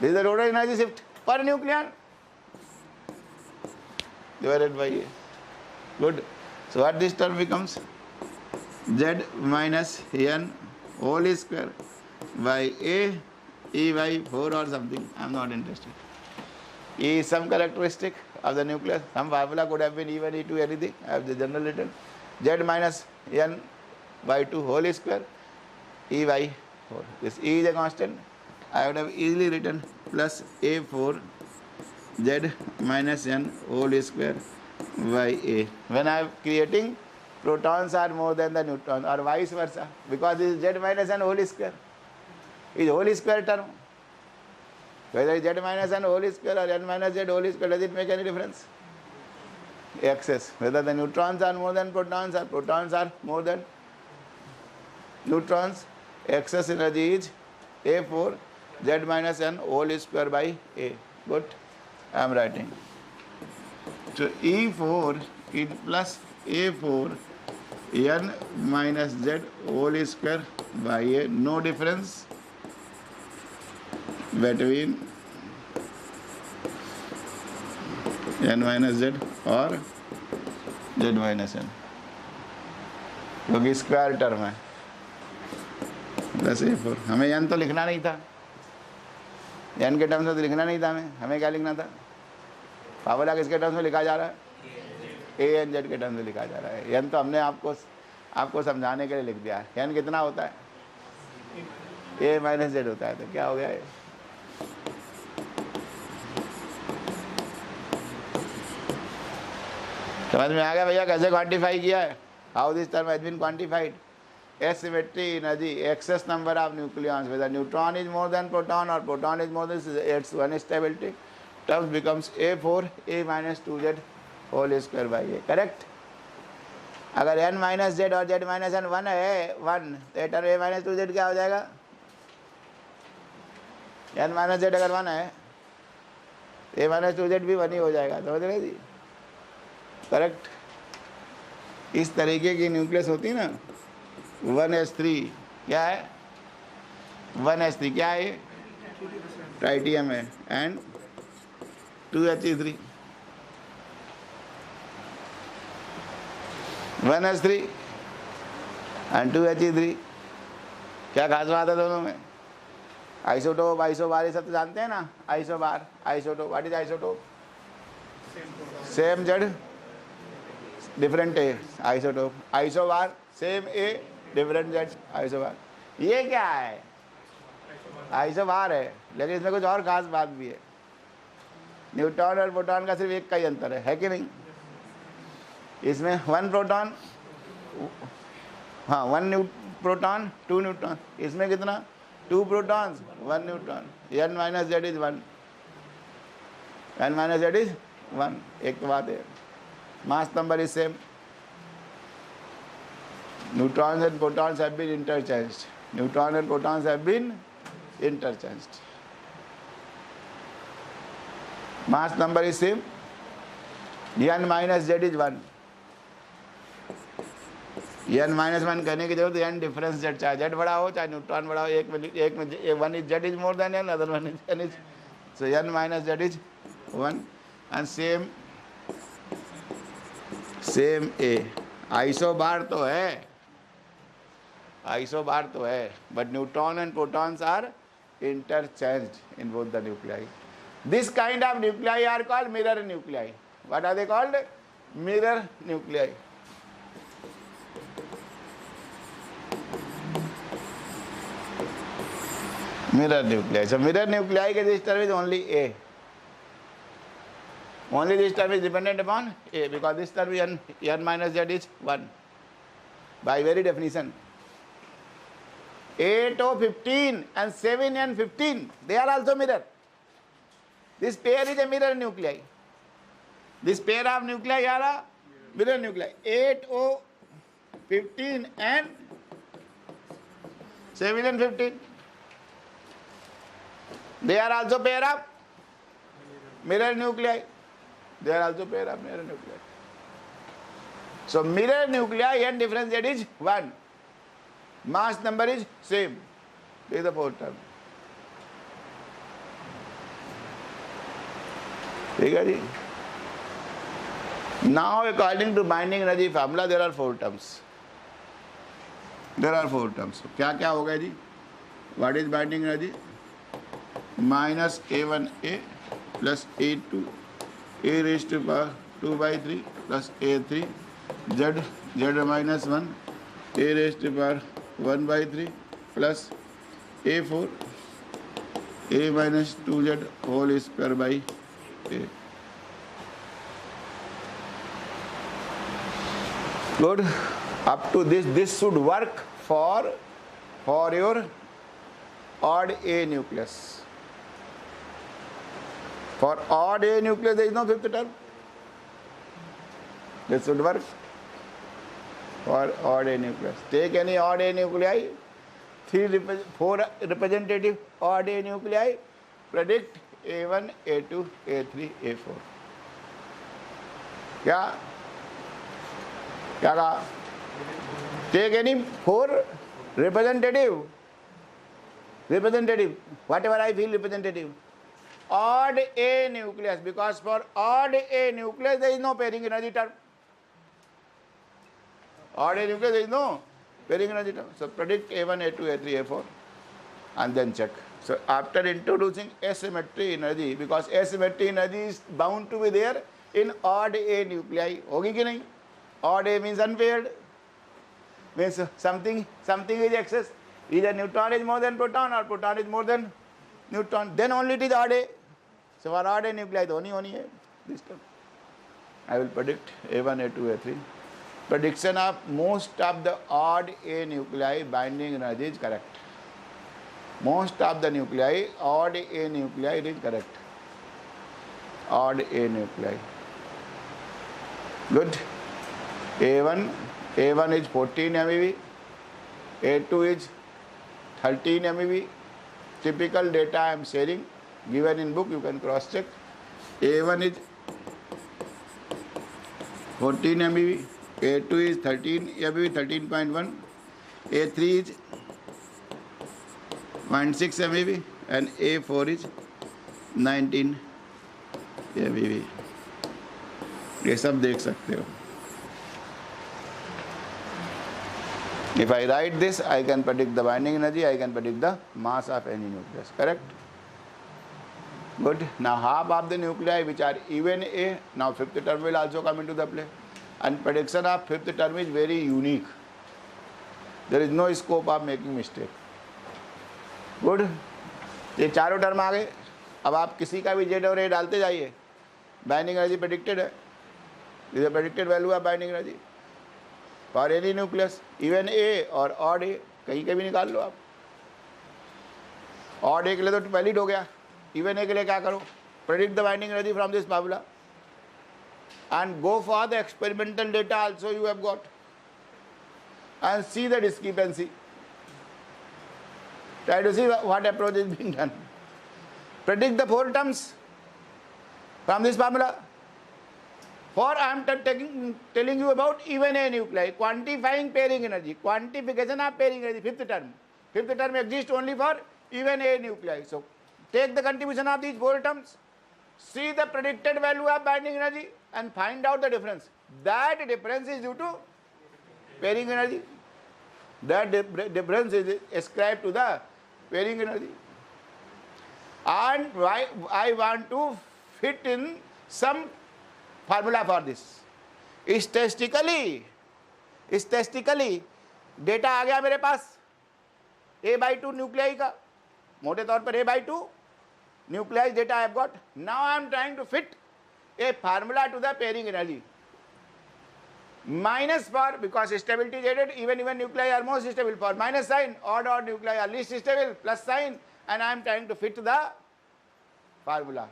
This is the total energy shift per nucleon divided by A. Good. So what this term becomes? Z minus N whole square by A E by 4 or something. I am not interested. E is some characteristic of the nucleus. Some formula could have been E1, E2, anything. I have the general written. Z minus N by 2 whole square E by 4. This E is a constant. I would have easily written plus A4 Z minus N whole square by A. When I am creating, protons are more than the neutrons or vice versa, because this is Z minus N whole square. Is whole square term. Whether it's Z minus N whole square or N minus Z whole square, does it make any difference? Excess. Whether the neutrons are more than protons or protons are more than neutrons, excess energy is A4 Z minus N whole square by A. Good. I am writing. So E4 is plus A4 N minus Z whole square by A. No difference between N minus Z और Z minus N, क्योंकि square term है plus A4. हमें N तो लिखना नहीं था, N के terms में तो लिखना नहीं था हमें क्या लिखना था? फार्मूला किसके टर्म्स में लिखा जा रहा है? AN Z के टर्म्स में लिखा जा रहा है. N तो हमने आपको समझाने के लिए लिख दिया. N कितना होता है? A माइनस Z होता है. तो क्या हो गया ये? समझ में आ गया भैया कैसे क्वांटिफाई किया है? How this term has been quantified? Asymmetry energy, excess number of nucleons, whether neutron is more than proton or proton is more than its one stability, terms becomes A4 A minus 2Z whole square by A. Correct? अगर N minus Z और Z minus N 1 है 1, तो term A minus 2Z क्या हो जाएगा? N minus Z अगर 1 है, A minus 2Z भी 1 ही हो जाएगा. समझ रहे जी? करेक्ट. इस तरीके की न्यूक्लियस होती है ना, 1s3 क्या है? 1s3 क्या है? ट्राइटियम है. And 2he3 1s3 and 2he3. क्या खास बात है दोनों में? आइसोटोप आइसोबार ये सब तो जानते हैं ना. Isobar isotope. What is isotope? Same Z different A. Isotope. Isobar same a different Z. Isobar. ये क्या है? आइसोबार है, लेकिन इसमें कुछ और खास बात भी है. न्यूट्रॉन और प्रोटॉन का सिर्फ एक का ही अंतर है कि नहीं? इसमें 1 प्रोटॉन, हाँ 1 प्रोटॉन 2 न्यूट्रॉन. इसमें कितना? 2 protons 1 neutron. N minus Z is 1. N minus Z is 1. एक तो बात है. मास number is same. Neutrons and protons have been interchanged. Neutrons and protons have been interchanged. Mass number is same. N minus Z is 1. n minus one करने की जरूरत n difference Z, चाहे Z बड़ा हो चाहे न्यूट्रॉन बड़ा हो, एक में one is Z is more than n, other one is n is, so n minus Z is one. And same A. Isobar तो है, आइसोबार तो है, but neutron and protons are interchanged in both the nuclei. This kind of nuclei are called mirror nuclei. What are they called? Mirror nuclei. Mirror nuclei. So mirror nuclei के this term is only A. Only this term is dependent upon A, because this term is n minus z is 1 by very definition. 8 O 15 and 7 and 15, they are also mirror. This pair is a mirror nuclei. This pair of nuclei are a mirror nuclei. 8 O 15 and 7 and 15, they are also pair of mirror nuclei. They are also pair of mirror nuclei. So mirror nuclei and difference z is 1. Mass number is same. This is the fourth term. ठीक है जी. Now according to binding energy formula there are 4 terms. There are 4 terms. क्या क्या होगा जी? What is binding energy? Minus A1A plus A2 A raised to power 2 by 3 plus A3 Z minus 1 A raised to power 1 by 3 plus A4 A minus 2Z whole square by A. Good. Up to this should work for your odd A nucleus. For odd A nucleus there is no fifth term. This should work for odd A nucleus. Take any odd A nuclei, 4 representative odd A nuclei, predict A1, A2, A3, A4. क्या कहा? Take any 4 representative, whatever I feel representative, odd A nucleus, because for odd A nucleus there is no pairing energy term. Odd A nucleus there is no pairing energy term. So predict A1, A2, A3, A4 and then check. So after introducing asymmetry energy, because asymmetry energy is bound to be there in odd A nuclei, होगी कि नहीं? Odd A means unpaired, means something is excess. Either neutron is more than proton or proton is more than neutron, then only it is odd A. So for odd A nuclei तो होनी है this term. I will predict A1, A2, A3. Prediction of most of the odd A nuclei binding energy is correct. Most of the nuclei, odd A nuclei is correct. Odd A nuclei. Good. A1 is 14 MeV, A2 is 13 MeV. Typical data I am sharing, given in book, you can cross check. A1 is 14 MeV, A2 is 13 MeV, 13.1, A3 is 0.6 MeV and A4 is 19 MeV. ये सब देख सकते हो. If I write this, I can predict the binding energy, I can predict the mass of any nucleus, correct? Good. Now half of the nuclei which are even A, now fifth term will also come into the play. And prediction of fifth term is very unique. There is no scope of making mistake. Good. ये चारों term आ गए. अब आप किसी का भी Z और A डालते जाइए. Binding energy predicted है. This is a predicted value of binding energy. For any nucleus, even A और odd A, कहीं के भी निकाल लो आप. Odd A के लिए तो valid हो गया. Even A के लिए क्या करो? Predict the binding energy from this formula. And go for the experimental data also you have got. And see the discrepancy. Try to see what approach is being done. Predict the 4 terms from this formula. For I am telling you about even a nuclei, quantifying pairing energy, quantification of pairing energy, fifth term. Fifth term exists only for even a nuclei. So take the contribution of these four terms, see the predicted value of binding energy and find out the difference. That difference is due to pairing energy. That difference is ascribed to the pairing energy. And I want to fit in some formula for this. Statistically data आ गया मेरे पास A/2 nuclei का, मोटे तौर पर A/2 nuclei data I have got. Now I am trying to fit a formula to the pairing energy. Minus for, because stability is added, even nuclei are most stable. For minus sign, odd nuclei are least stable, plus sign, and I am trying to fit the formula.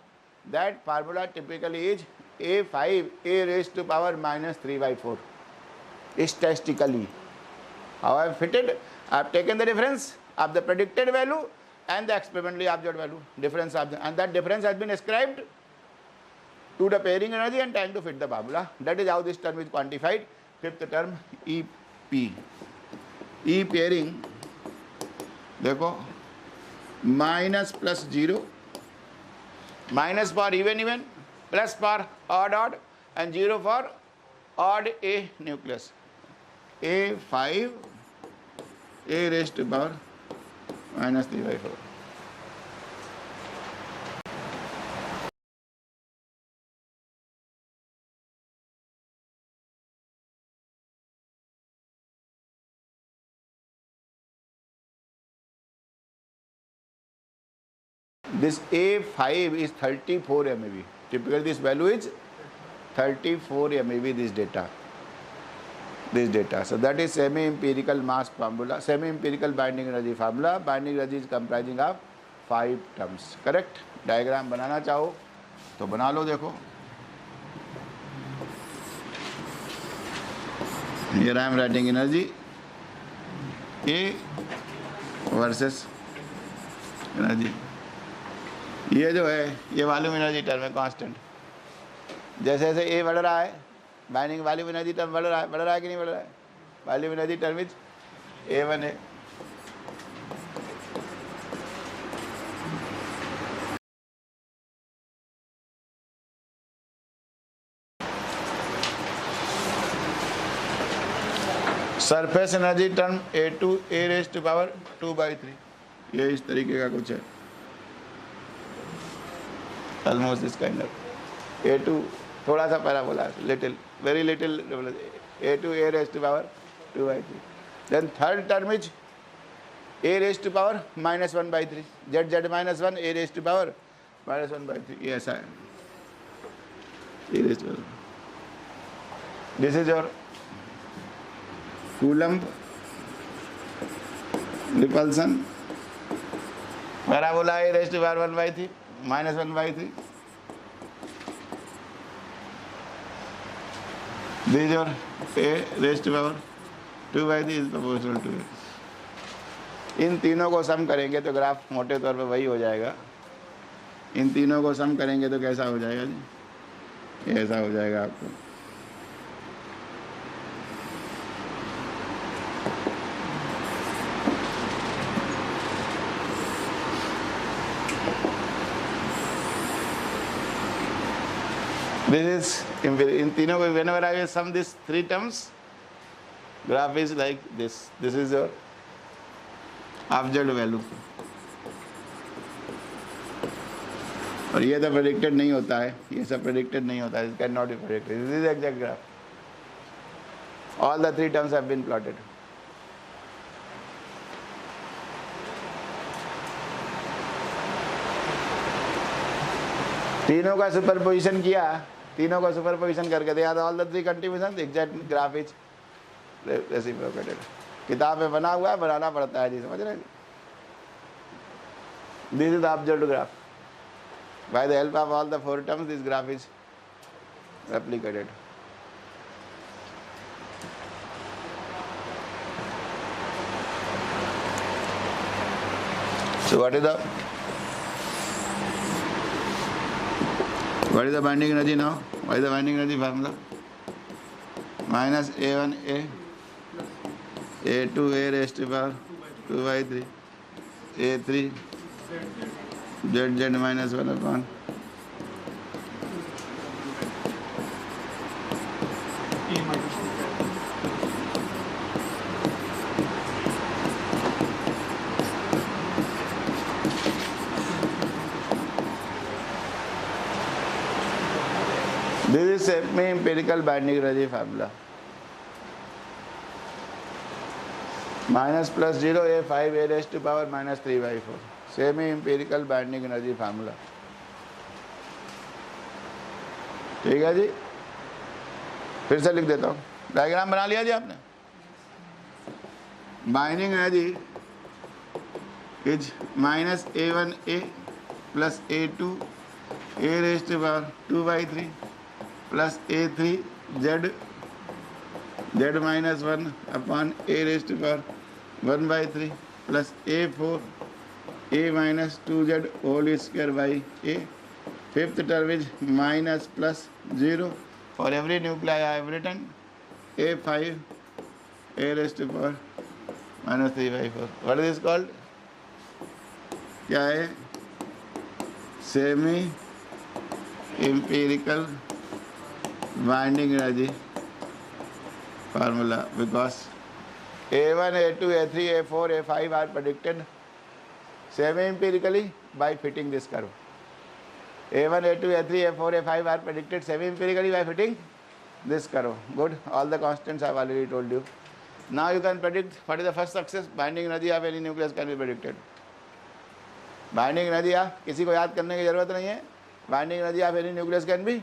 That formula typically is A5 a raised to power minus 3/4. Statistically, how I have fitted? I have taken the difference of the predicted value and the experimentally observed value, difference of the, and that difference has been ascribed to the pairing energy and trying to fit the formula. That is how this term is quantified. Fifth term EP. E pairing, देखो, minus plus 0, minus for even, plus for odd, and 0 for odd A nucleus. A5 a raised to power minus 3/4. This A5 is 34 MeV. Typically this value is 34 MeV, this data. So that is semi-empirical mass formula, semi-empirical binding energy formula. Binding energy is comprising of 5 terms. Correct? Diagram बनाना चाहो तो बना लो. देखो, here I am writing energy A versus energy. ये जो है ये volume energy term है constant. जैसे जैसे ए बढ़ रहा है, बाइंडिंग वॉल्यूम एनर्जी टर्म बढ़ रहा है कि नहीं बढ़ रहा है? Volume energy term is A1 है. Surface energy term A2 a raised to power 2/3. ये इस तरीके का कुछ है. Almost this kind of A2 थोड़ा सा parabola, little, very little, A2 a raised to power 2/3. Then third term is a raised to power minus 1/3. Z minus 1 a raised to power minus 1/3. ये ऐसा है. a raised to power. This is your Coulomb repulsion. Parabola a raised to power 1/3. Minus 1/3. This is your A raised to power 2/3 is proportional to A. इन तीनों को सम करेंगे तो graph मोटे तौर पर वही हो जाएगा. इन तीनों को सम करेंगे तो कैसा हो जाएगा जी? ऐसा हो जाएगा आपको. This is in तीनों को, whenever I will sum these 3 terms, graph is like this. This is your observed value. और ये तो predicted नहीं होता है, ये सब predicted नहीं होता है. It cannot be predicted. This is the exact graph. All the 3 terms have been plotted. तीनों का सुपरपोजिशन किया, तीनों का सुपरपोजिशन करके दिया तो all the 3 contribution exact graph is reciprocated. किताब में बना हुआ है, बनाना पड़ता है जी, समझ रहे हैं? This is the observed graph. Bye the help of all the 4 terms this graph is replicated. So what is the What is the binding energy now? What is the binding energy formula? Minus A1A, A2A raised to power 2 by 3, A3 ZZ minus 1 upon this is semi-empirical binding energy formula. Minus plus 0 A5 A raised to power minus 3 by 4. Semi-empirical binding energy formula. ठीक है जी, फिर से लिख देता हूँ. Diagram बना लिया जी आपने. Binding energy is minus A1A plus A2 A raised to power 2 by 3 plus A3 Z minus 1 upon A raised to power 1 by 3 plus A4 A minus 2Z whole square by A. Fifth term is minus plus 0. For every nuclei I have written A5 A raised to power minus 3 by 4. What is this called? क्या है? Semi empirical binding energy formula, because A1, A2, A3, A4, A5 are predicted semi-empirically by fitting this curve. A1, A2, A3, A4, A5 are predicted semi-empirically by fitting this curve. Good. All the constants I have already told you. Now you can predict what is the first success. Binding energy of any nucleus can be predicted. Binding energy आप किसी को याद करने की जरूरत नहीं है. Binding energy of any nucleus can be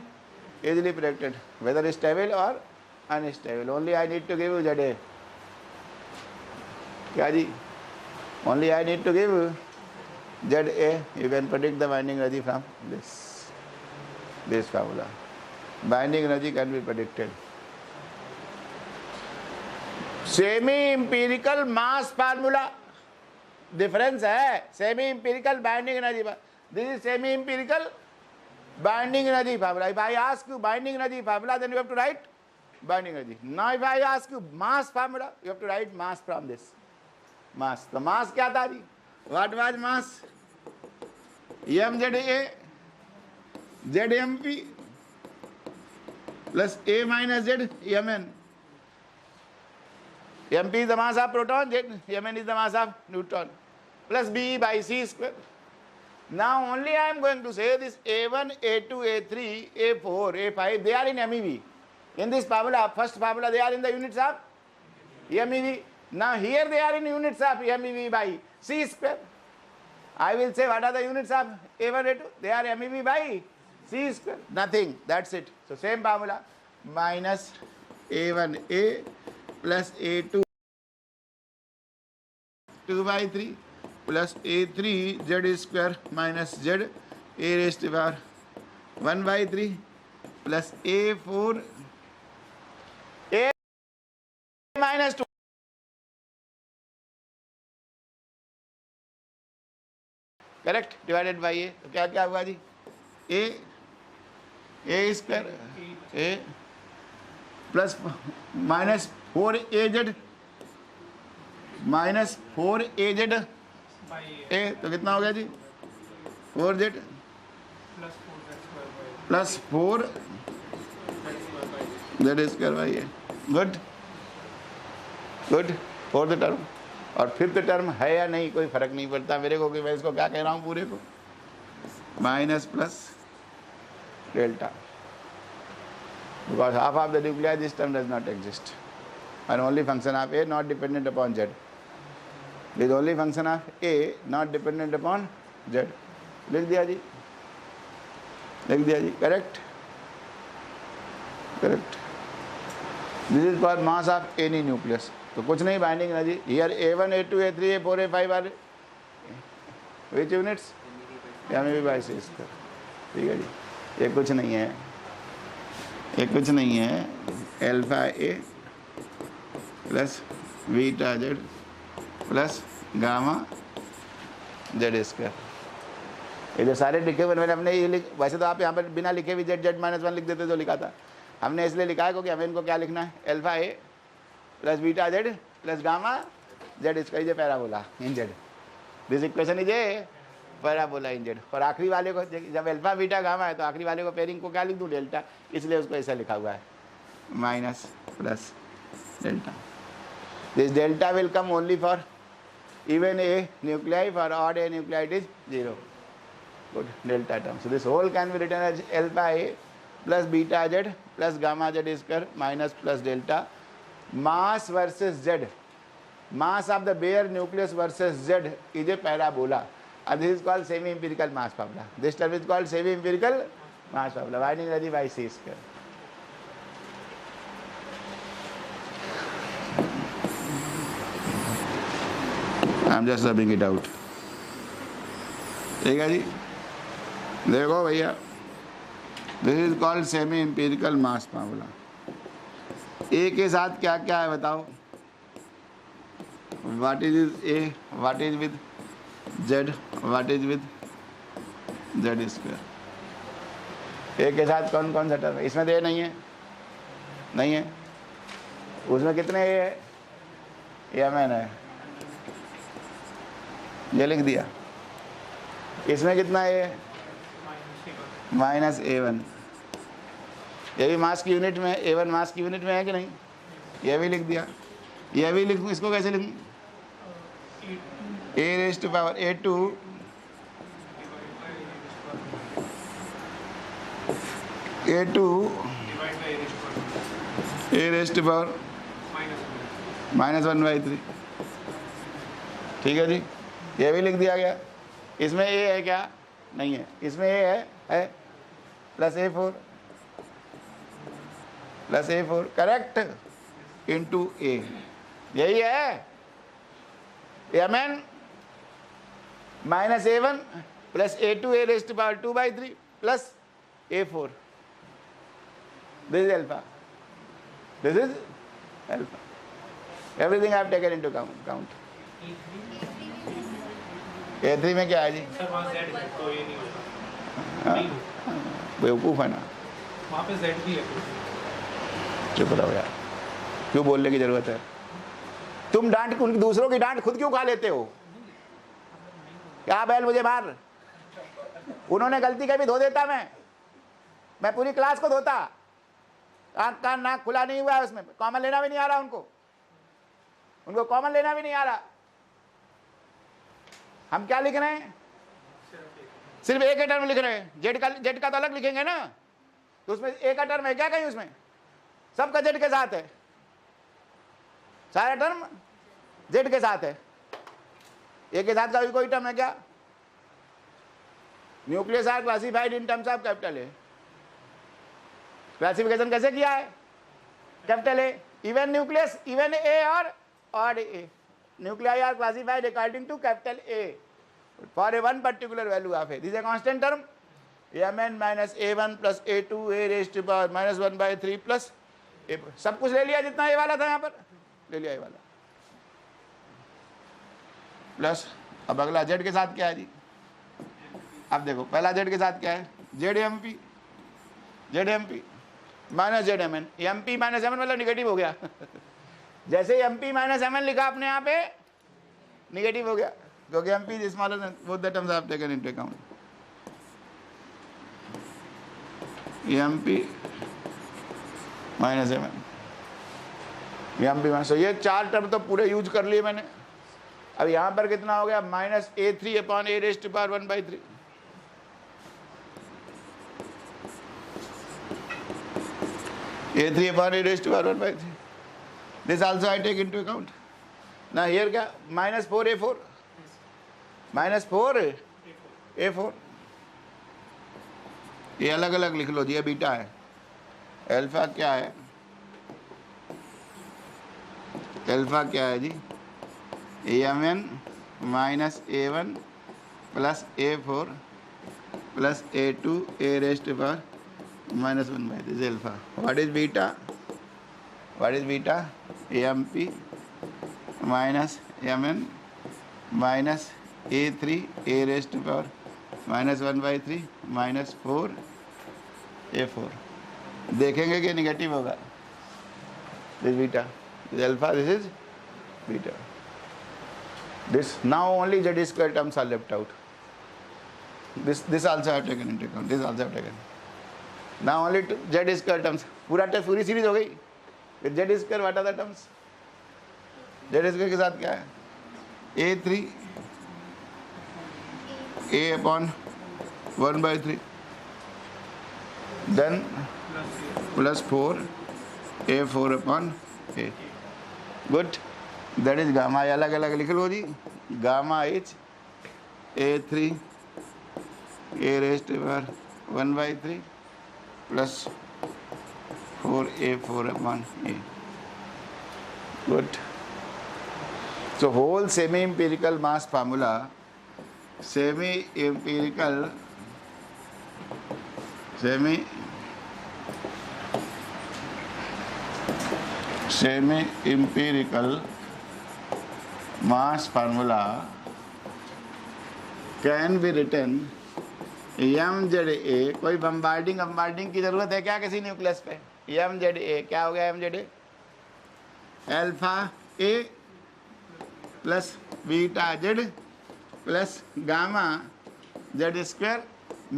easily predicted, whether stable or unstable. Only I need to give you ZA. क्या जी? Only I need to give you ZA. You can predict the binding energy from this formula. Binding energy can be predicted. Semi-empirical mass formula. Difference है. Semi-empirical binding energy. This is semi-empirical binding energy formula. If I ask you binding energy formula, then you have to write binding energy. Now if I ask you mass formula, you have to write mass from this. Mass. तो mass क्या था जी? What was mass? MZA ZMP plus A minus Z Mn. MP is the mass of proton, Mn is the mass of neutron, plus B by C square. Now only I am going to say this A1, A2, A3, A4, A5, they are in MeV. In this formula, first formula, they are in the units of MeV. Now here they are in units of MeV by C square. I will say what are the units of A1, A2? They are MeV by C square. Nothing. That's it. So same formula. Minus A1A plus A2 2 by 3 plus A3 Z square minus Z A raised to power 1 by 3 plus A4 A minus 2. Correct. Divided by A. तो क्या क्या होगा जी? A square A plus minus 4AZ minus 4AZ A. तो कितना हो गया जी? 4Z plus 4Z square by A. Good good. Fourth term. और फिफ्थ टर्म है या नहीं कोई फर्क नहीं पड़ता मेरे को कि मैं इसको क्या कह रहा हूँ पूरे को. Minus plus delta, because half of the nuclear this term does not exist and only function of A not dependent upon Z. It is only function of A not dependent upon Z. लिख दिया जी, लिख दिया जी. Correct correct. This is for mass of any nucleus. तो कुछ नहीं binding energy. Here A1, A2, A3, A4, A5 are which units? MeV by C square. ठीक है जी. ये कुछ नहीं है, ये कुछ नहीं है. Alpha A plus beta Z plus gamma Z square. ये जो सारे लिखे हुए मैंने अपने ये वैसे तो आप यहाँ पर बिना लिखे भी जेड जेड माइनस वन लिख देते जो लिखा था, हमने इसलिए लिखा है क्योंकि हमें इनको क्या लिखना है, alpha A plus beta Z plus gamma Z, इसका is a parabola in Z, this equation is a parabola in Z. और आखिरी वाले को जब अल्फा बीटा गामा है तो आखिरी वाले को पेयरिंग को क्या लिख दूँ, डेल्टा, इसलिए उसको ऐसा लिखा हुआ है minus plus delta. This delta will come only for even a nuclei, for odd a nuclei it is 0. Good, delta term. So this whole can be written as alpha a plus beta z plus gamma z square minus plus delta. Mass versus z, mass of the bare nucleus versus z is a parabola, and this is called semi empirical mass formula. This term is called semi empirical mass formula, winding energy by c square. I'm just rubbing it out. ठीक है जी, देखो भैया, this is called semi empirical mass formula. A के साथ क्या क्या है बताओ, what is A, what is with Z, what is with Z square. A के साथ कौन कौन सा टर्म है, इसमें तो ए नहीं है, नहीं है, उसमें कितने ए है, ये मैंने है, ये लिख दिया। इसमें कितना है, माइनस ए वन, ये भी मास की यूनिट में, ए वन मास की यूनिट में है कि नहीं, ये भी लिख दिया। ये भी लिखूँ, इसको कैसे लिखूँ, A raise to power A to A raise to power minus one by three. ठीक है जी, ये भी लिख दिया गया। इसमें ए है क्या, नहीं है, इसमें ए है plus A four correct into A, यही है M N minus A one plus A to A raise to power two by three plus A four, this is alpha, this is alpha, everything I have taken into count. ए3 में क्या है जी, बेवकूफ़ है ना, वहाँ पे Z भी है। चुप रहो यार, क्यों बोलने की जरूरत है, तुम डांट, दूसरों की डांट खुद क्यों खा लेते हो, क्या बैल मुझे मार, उन्होंने गलती कभी धो देता, मैं पूरी क्लास को धोता, आँख कान नाक खुला नहीं हुआ है, उसमें कॉमन लेना भी नहीं आ रहा उनको कॉमन लेना भी नहीं आ रहा। हम क्या लिख रहे हैं, सिर्फ एक टर्म लिख रहे हैं, जेड का तो अलग लिखेंगे ना, तो उसमें एक का टर्म है क्या कहीं, उसमें सबका जेड के साथ है, सारा टर्म जेड के साथ है, ए के साथ का भी कोई टर्म है क्या, nucleus are classified in terms of capital A, classification कैसे किया है, capital A, even nucleus, even A और odd A, nuclei are classified according to capital A for a one particular value of A. This is a constant term, Mn minus A1 plus A2 A raised to power minus 1 by 3 plus A. सब कुछ ले लिया जितना ए वाला था, यहाँ पर ले लिया ए वाला, प्लस अब अगला जेड के साथ क्या है जी, अब देखो पहला जेड के साथ क्या है, Z M P minus Z M N, M P minus M N मतलब निगेटिव हो गया जैसे M P minus M N लिखा आपने यहाँ पे, निगेटिव हो गया, क्योंकि M P is smaller than both the terms I have taken into account, M P minus M N, M P minus, ये चार टर्म तो पूरे यूज कर लिए मैंने। अब यहाँ पर कितना हो गया, minus A three upon A raise to power 1 by 3, A3 upon A raised to power 1 by 3. This also I take into account. Now here क्या, minus 4A4, minus 4A4, ये अलग अलग लिख लो जी, ये बीटा है, अल्फा क्या है, अल्फा क्या है जी, Mn minus A1 plus A4 plus A2 A raised to power minus 1 by this alpha. What is beta? Mp minus Mn minus A3 A raised to power -1/3 -4A4. देखेंगे कि negative होगा. This beta, this alpha, this is beta. This now only z square terms are left out. This also I have taken into account. This also I have taken. Now only z square terms. पूरा test पूरी series हो गई. With z square what are the terms? z square के साथ क्या है? A3 A upon 1/3. Then plus 4 A4 upon A. Good. That is gamma. अलग अलग लिख लो जी. Gamma is A3 A raised to power 1/3 plus 4A4 upon A. Good. So whole semi-empirical mass formula, semi-empirical mass formula can be written mza. कोई bombarding की जरूरत है क्या किसी nucleus पे? mza क्या हो गया? mza alpha A plus beta Z plus gamma Z square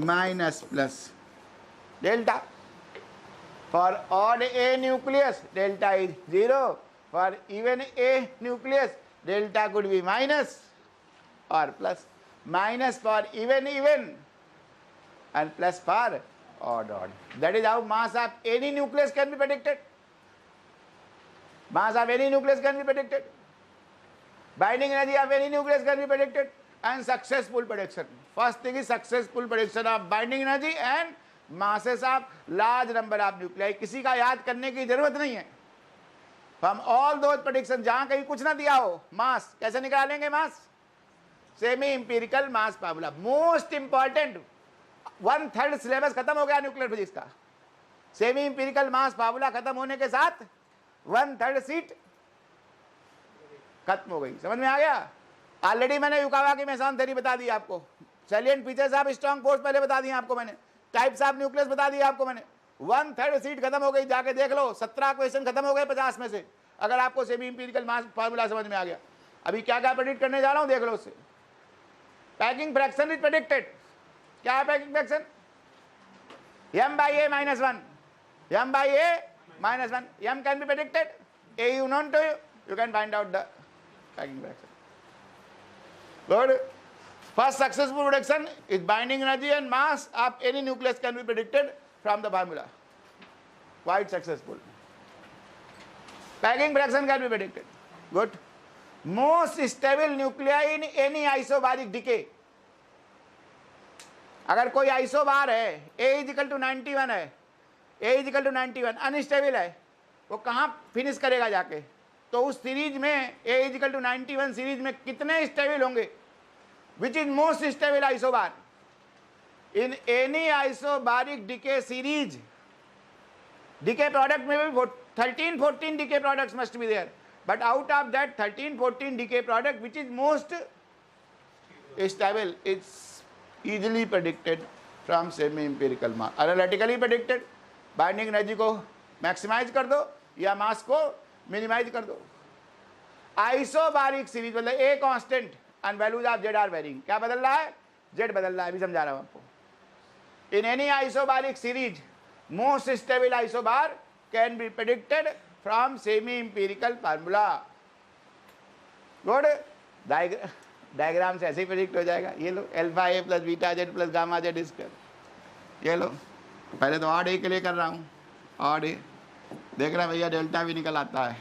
minus plus delta. For odd A nucleus, delta is 0. For even A nucleus, delta could be minus or plus. Minus for even and plus for odd. That is how mass of any nucleus can be predicted. Mass of any nucleus can be predicted. Binding energy of any nucleus can be predicted. And successful prediction. First thing is successful prediction of binding energy and masses of large number of nuclei. किसी का याद करने की जरूरत नहीं है. From all those predictions, जहां कहीं कुछ ना दिया हो, मास कैसे निकालेंगे? मास semi empirical mass formula. Most important 1/3 syllabus खत्म हो गया न्यूक्लियर फिजिक्स का. सेमी इंपीरिकल मास फार्मूला खत्म होने के साथ 1/3 सीट खत्म हो गई. समझ में आ गया? ऑलरेडी मैंने युकावा की मेसन थ्योरी बता दी आपको. Salient features of strong force पहले बता दिए आपको मैंने. टाइप्स ऑफ न्यूक्लियस बता दिया आपको मैंने. 1/3 सीट खत्म हो गई. जाके देख लो 17 क्वेश्चन खत्म हो गए 50 में से. अगर आपको सेमी इंपीरिकल मास फार्मूला समझ में आ गया. अभी क्या क्या प्रेडिक्ट करने जा रहा हूं देख लो उससे. Packing fraction is predicted. क्या है packing fraction? m/a - 1. m/a - 1. m can be predicted. a you known to you. You can find out the packing fraction. Good. First successful prediction is binding energy and mass of any nucleus can be predicted from the formula. Quite successful. Packing fraction can be predicted. Good. Most stable nuclei in any isobaric decay. अगर कोई isobar है A = 91 है, A = 91 unstable है, वो कहाँ finish करेगा जाके? तो उस सीरीज में A = 91 सीरीज में कितने स्टेबल होंगे? Which is most stable isobar? In any isobaric decay series, decay product may be 13-14 decay products must be there. But out of that 13-14 decay product, which is most stable, it's easily predicted from semi-empirical mass. Analytically predicted. Binding energy को maximize कर दो या mass को minimize कर दो. Isobaric series मतलब A constant and values of Z are varying. क्या बदल रहा है? Z बदल रहा है. अभी समझा रहा हूँ आपको. In any isobaric series, most stable isobar can be predicted from semi-empirical formula. Good. Diagram से ऐसे ही प्रेडिक्ट हो जाएगा. ये लो alpha A plus beta Z plus gamma Z square. ये लो पहले तो ऑड ए के लिए कर रहा हूँ. ऑड ए देख रहा भैया डेल्टा भी निकल आता है.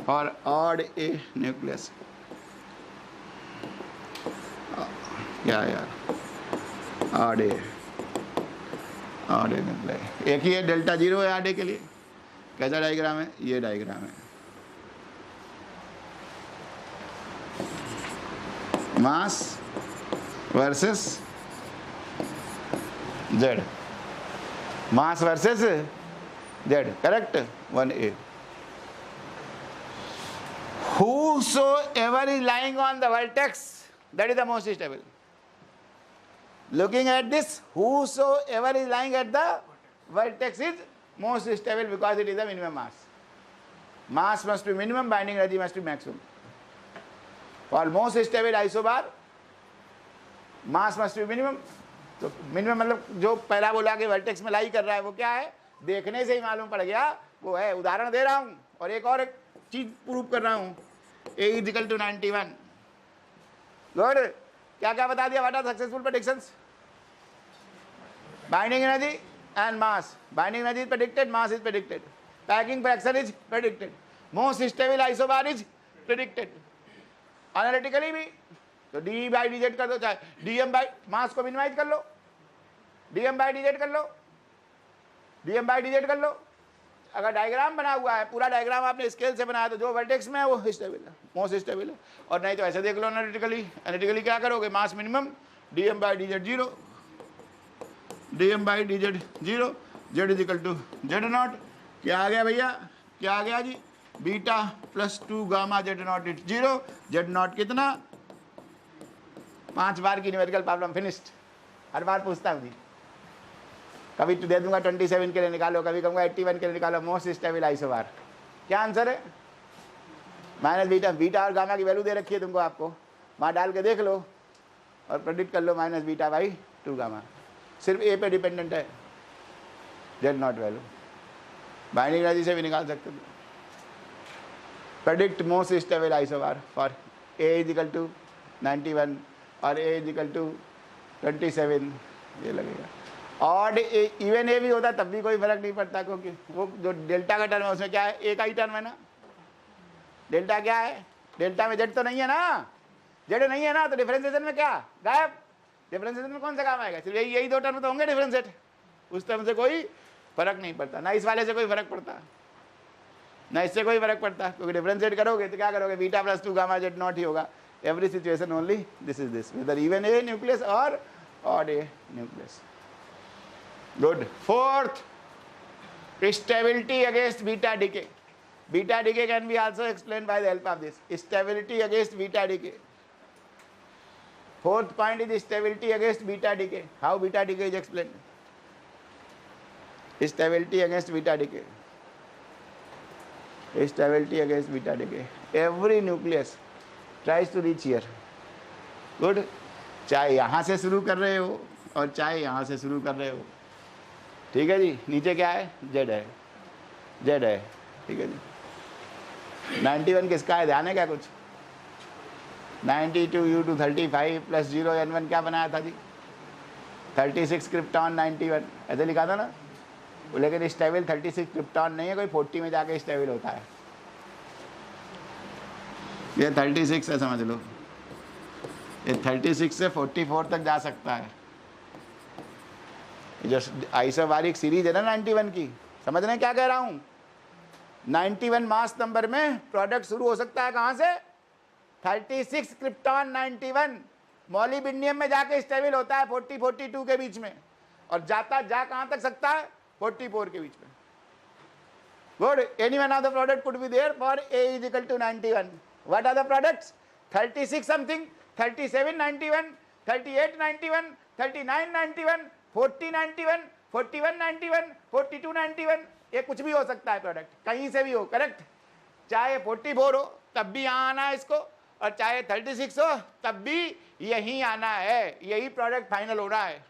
और ऑड ए न्यूक्लियस क्या यार ऑड ए न्यूक्लियस एक ही है. डेल्टा 0 है ऑड ए के लिए. कैसा डायग्राम है? ये डायग्राम है. Mass versus Z. Mass versus Z. Correct. 1a. Whosoever is lying on the vertex, that is the most stable. Looking at this, whosoever is lying at the vertex is most stable because it is the minimum mass. Mass must be minimum, binding energy must be maximum. For most stable isobar, mass must be minimum. तो minimum मतलब जो पहला बोला कि vertex में लाई कर रहा है वो क्या है, देखने से ही मालूम पड़ गया वो है. उदाहरण दे रहा हूँ और एक और एक चीज प्रूव कर रहा हूँ. A is equal to 91. Good. क्या क्या बता दिया? What are successful predictions? Binding energy and mass. Binding energy is predicted, mass is predicted. Packing fraction is predicted. Most stable isobar is predicted. Analytically भी तो d by dz कर दो, चाहे dm by mass को minimise कर लो, dm by dz कर लो, dm by dz कर लो. अगर डायग्राम बना हुआ है, पूरा डायग्राम आपने स्केल से बनाया तो जो वर्टेक्स में है वो स्टेबल है, मोस्ट स्टेबल है. और नहीं तो ऐसे देख लो एनालिटिकली. एनालिटिकली क्या करोगे? Mass minimum, dm by dz 0, dm by dz 0, z is equal to z naught. क्या आ गया भैया? क्या आ गया जी? Beta plus 2 gamma z naught it 0. z naught कितना? 5 बार की न्यूमेरिकल प्रॉब्लम फिनिश्ड. हर बार पूछता हूँ जी. कभी दे दूंगा 27 के लिए निकालो, कभी कहूँगा 81 के लिए निकालो. Most stable isobar. क्या आंसर है? Minus beta. बीटा और गामा की वैल्यू दे रखी है तुमको, आपको वहाँ डाल के देख लो और प्रेडिक्ट कर लो. Minus beta by 2 gamma. सिर्फ ए पे डिपेंडेंट है, Z naught value. Binding energy से भी निकाल सकते हो. Predict most stable isobar for A is equal to 91 और ए इज इक्वल टू 27. ये लगेगा. और इवन ए भी होता तब भी कोई फर्क नहीं पड़ता, क्योंकि वो जो डेल्टा का टर्म है उसमें क्या है? ए का ही टर्म है ना. डेल्टा क्या है? डेल्टा में जेड तो नहीं है ना. जेड नहीं है ना, तो डिफरेंशिएशन में क्या गायब? डिफरेंशिएशन में कौन सा काम आएगा? सिर्फ यही 2 टर्म तो होंगे डिफरेंशिएट. उस टर्म से कोई फर्क नहीं पड़ता ना. इस वाले से कोई फर्क पड़ता ना, इससे कोई फर्क पड़ता, क्योंकि डिफरेंशिएट करोगे तो क्या करोगे? Beta plus 2 gamma Z not ही होगा. Every situation only this is this, whether even A nucleus और odd A nucleus. Good. Fourth, stability against beta decay. Beta decay can be also explain by the help of this. Stability against beta decay. Fourth point is stability against beta decay. How beta decay is explained? Stability against beta decay. Stability against beta decay. Every nucleus tries to reach here. Good. चाहे यहाँ से शुरू कर रहे हो और चाहे यहाँ से शुरू कर रहे हो. ठीक है जी. नीचे क्या है? Z है. Z है. ठीक है जी. 91 किसका है? ध्यान है क्या कुछ? 92 U2 35 प्लस 0 N1 क्या बनाया था जी? 36 क्रिप्टॉन 91 ऐसे लिखा था ना. लेकिन स्टेबल 36 क्रिप्टॉन नहीं है, कोई 40 में जाके स्टेबल होता है. ये 36 है, समझ लो. ये 36 से 44 तक जा सकता है. जो आइसोबारिक सीरीज है ना 91 की, समझ रहे हैं क्या कह रहा हूँ? 91 मास नंबर में प्रोडक्ट शुरू हो सकता है कहाँ से? 36 क्रिप्टॉन 91 मॉलिब्डेनम में जाके स्टेबल होता है 40-42 के बीच में, और जा कहाँ तक सकता है? 44 के बीच में. Good. Any one of the product could be there for A is equal to 91. What are the products? 36 something, 37 91, 38 91, 39 91, 40 91, 41 91, 42 91. ये कुछ भी हो सकता है प्रोडक्ट, कहीं से भी हो. करेक्ट. चाहे 44 हो तब भी यहाँ आना है इसको, और चाहे 36 हो तब भी यहीं आना है. यही प्रोडक्ट फाइनल हो रहा है.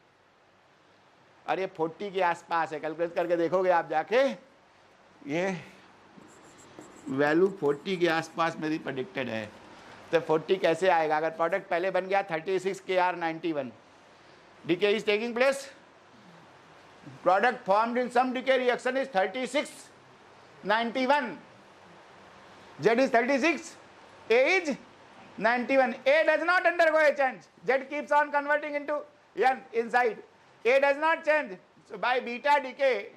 और ये 40 के आसपास है. कैलकुलेट करके देखोगे आप जाके, ये वैल्यू 40 के आसपास मेरी प्रेडिक्टेड है. तो 40 कैसे आएगा? अगर प्रोडक्ट पहले बन गया 36 KR 91, decay is taking place, product formed in some decay reaction is 36 91, Z is 36, A is 91. A does not undergo a change. Z keeps on converting into N inside. A does not change. So by beta decay,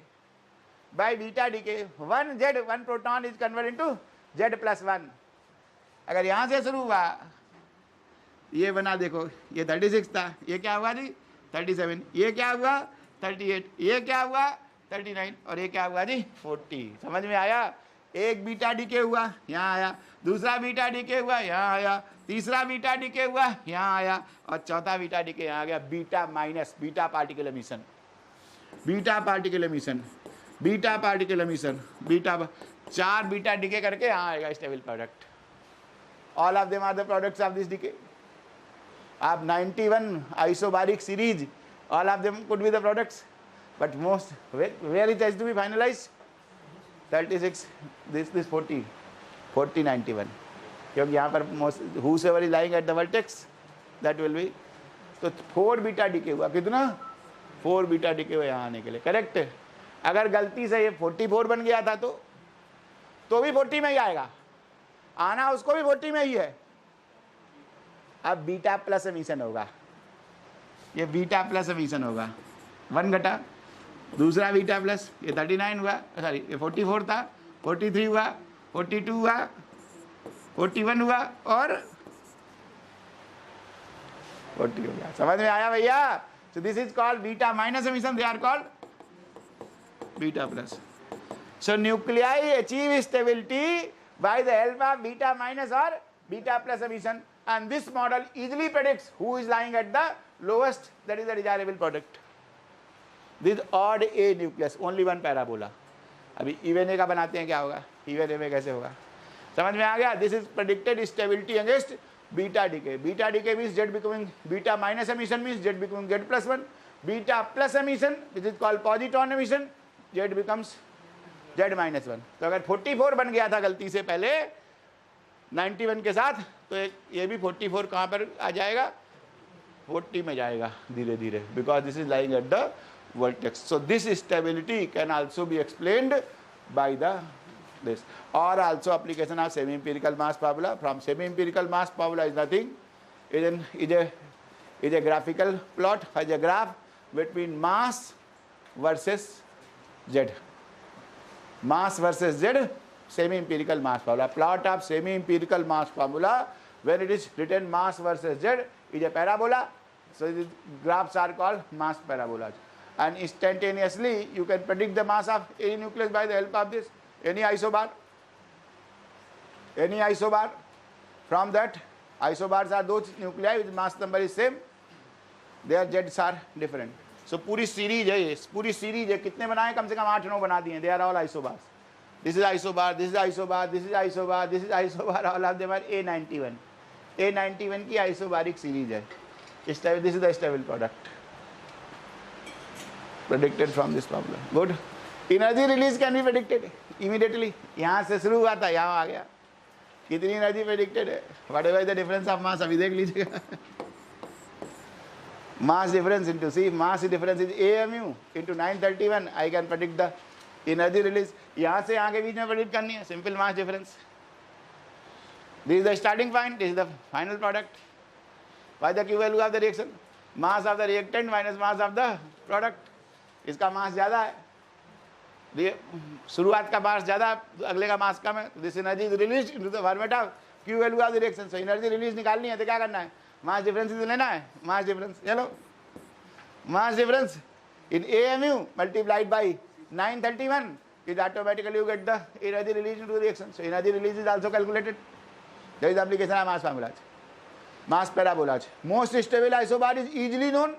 1 Z, 1 proton is converted into Z plus 1. अगर यहाँ से शुरू हुआ, ये बना देखो, ये 36 था, ये क्या हुआ जी? 37. ये क्या हुआ? 38. ये क्या हुआ? 39. और ये क्या हुआ जी? 40. समझ में आया? एक बीटा डीके हुआ, यहाँ आया, दूसरा बीटा डीके हुआ, यहाँ आया, तीसरा बीटा डीके हुआ, यहाँ आया, और चौथा बीटा डीके यहाँ आ गया। Beta minus, beta particle emission, beta particle emission, beta particle emission, beta, 4 beta decay करके यहाँ आएगा stable product. All of them are the products of this decay. आप 91 isobaric series, all of them could be the products, but most where it has to be finalized, 36, this 40, 91, क्योंकि यहाँ पर whosoever is lying at the vertex that will be, तो 4 beta DK हुआ, कितना 4 beta DK हुआ यहाँ आने के लिए, करेक्ट। अगर गलती से ये 44 बन गया था तो भी 40 में ही आएगा, आना उसको भी 40 में ही है। अब बीटा प्लस एमिशन होगा, ये बीटा प्लस एमिशन होगा, 1 घटा, दूसरा बीटा प्लस, ये 39 हुआ, सॉरी ये 44 था, 43 हुआ, 42 हुआ, 41 हुआ और 40 हो गया। समझ में आया भैया? So this is called beta minus emission, they are called beta plus. So nuclei achieve stability by the help of beta minus और beta plus emission, and this model easily predicts who is lying at the lowest, that is the desirable product. This odd A nucleus, only one parabola. अभी even A का बनाते हैं, क्या होगा? even A में कैसे होगा? समझ में आ गया? This is predicted stability against beta decay. Beta decay means Z becoming beta minus emission, means Z becoming Z plus 1. Beta plus emission, which is called positron emission, Z becomes Z minus 1. तो अगर 44 बन गया था गलती से पहले 91 के साथ, तो ये भी 44 कहाँ पर आ जाएगा? 40 में जाएगा धीरे धीरे, because this is lying at the vertex. So this stability can also be explained by the this, or also application of semi empirical mass formula. From semi empirical mass formula is nothing, is a graphical plot, has a graph between mass versus Z, mass versus Z, semi empirical mass formula. Plot of semi empirical mass formula, when it is written mass versus Z, is a parabola. So these graphs are called mass parabolas, and instantaneously you can predict the mass of any nucleus by the help of this. Any isobar, from that isobars are those nuclei with mass number is same, their jets are different. So पूरी series है, ये पूरी series है, कितने बनाए? कम से कम 8-9 बना दिए. They are all isobars. This is isobar, this is isobar, this is isobar, this is isobar. All of them are A91. A91 की isobaric सीरीज है. This is the stable product predicted from this problem. Good. Energy release can be predicted immediately. यहाँ से शुरू हुआ था, यहाँ आ गया. कितनी एनर्जी प्रेडिक्टेड है? Whatever is the difference of mass, अभी देख लीजिएगा. Mass difference into, see, mass difference is AMU into 931. I can predict the energy release. यहाँ से यहाँ के बीच में predict करनी है. Simple mass difference. This is the starting point. This is the final product. By the Q value of the reaction, mass of the reactant minus mass of the product. इसका मास ज़्यादा है, शुरुआत का मास ज़्यादा, अगले का मास कम है. This energy is release into the format of Q value of the reaction. So energy release निकालनी है तो क्या करना है? मास डिफरेंस लेना है. मास डिफरेंस, चलो, mass difference in AMU multiplied by 931 is automatically you get the energy release into the reaction. So energy release is also calculated. That is application of mass formulas, mass parabolas. Most stable isobar is easily known.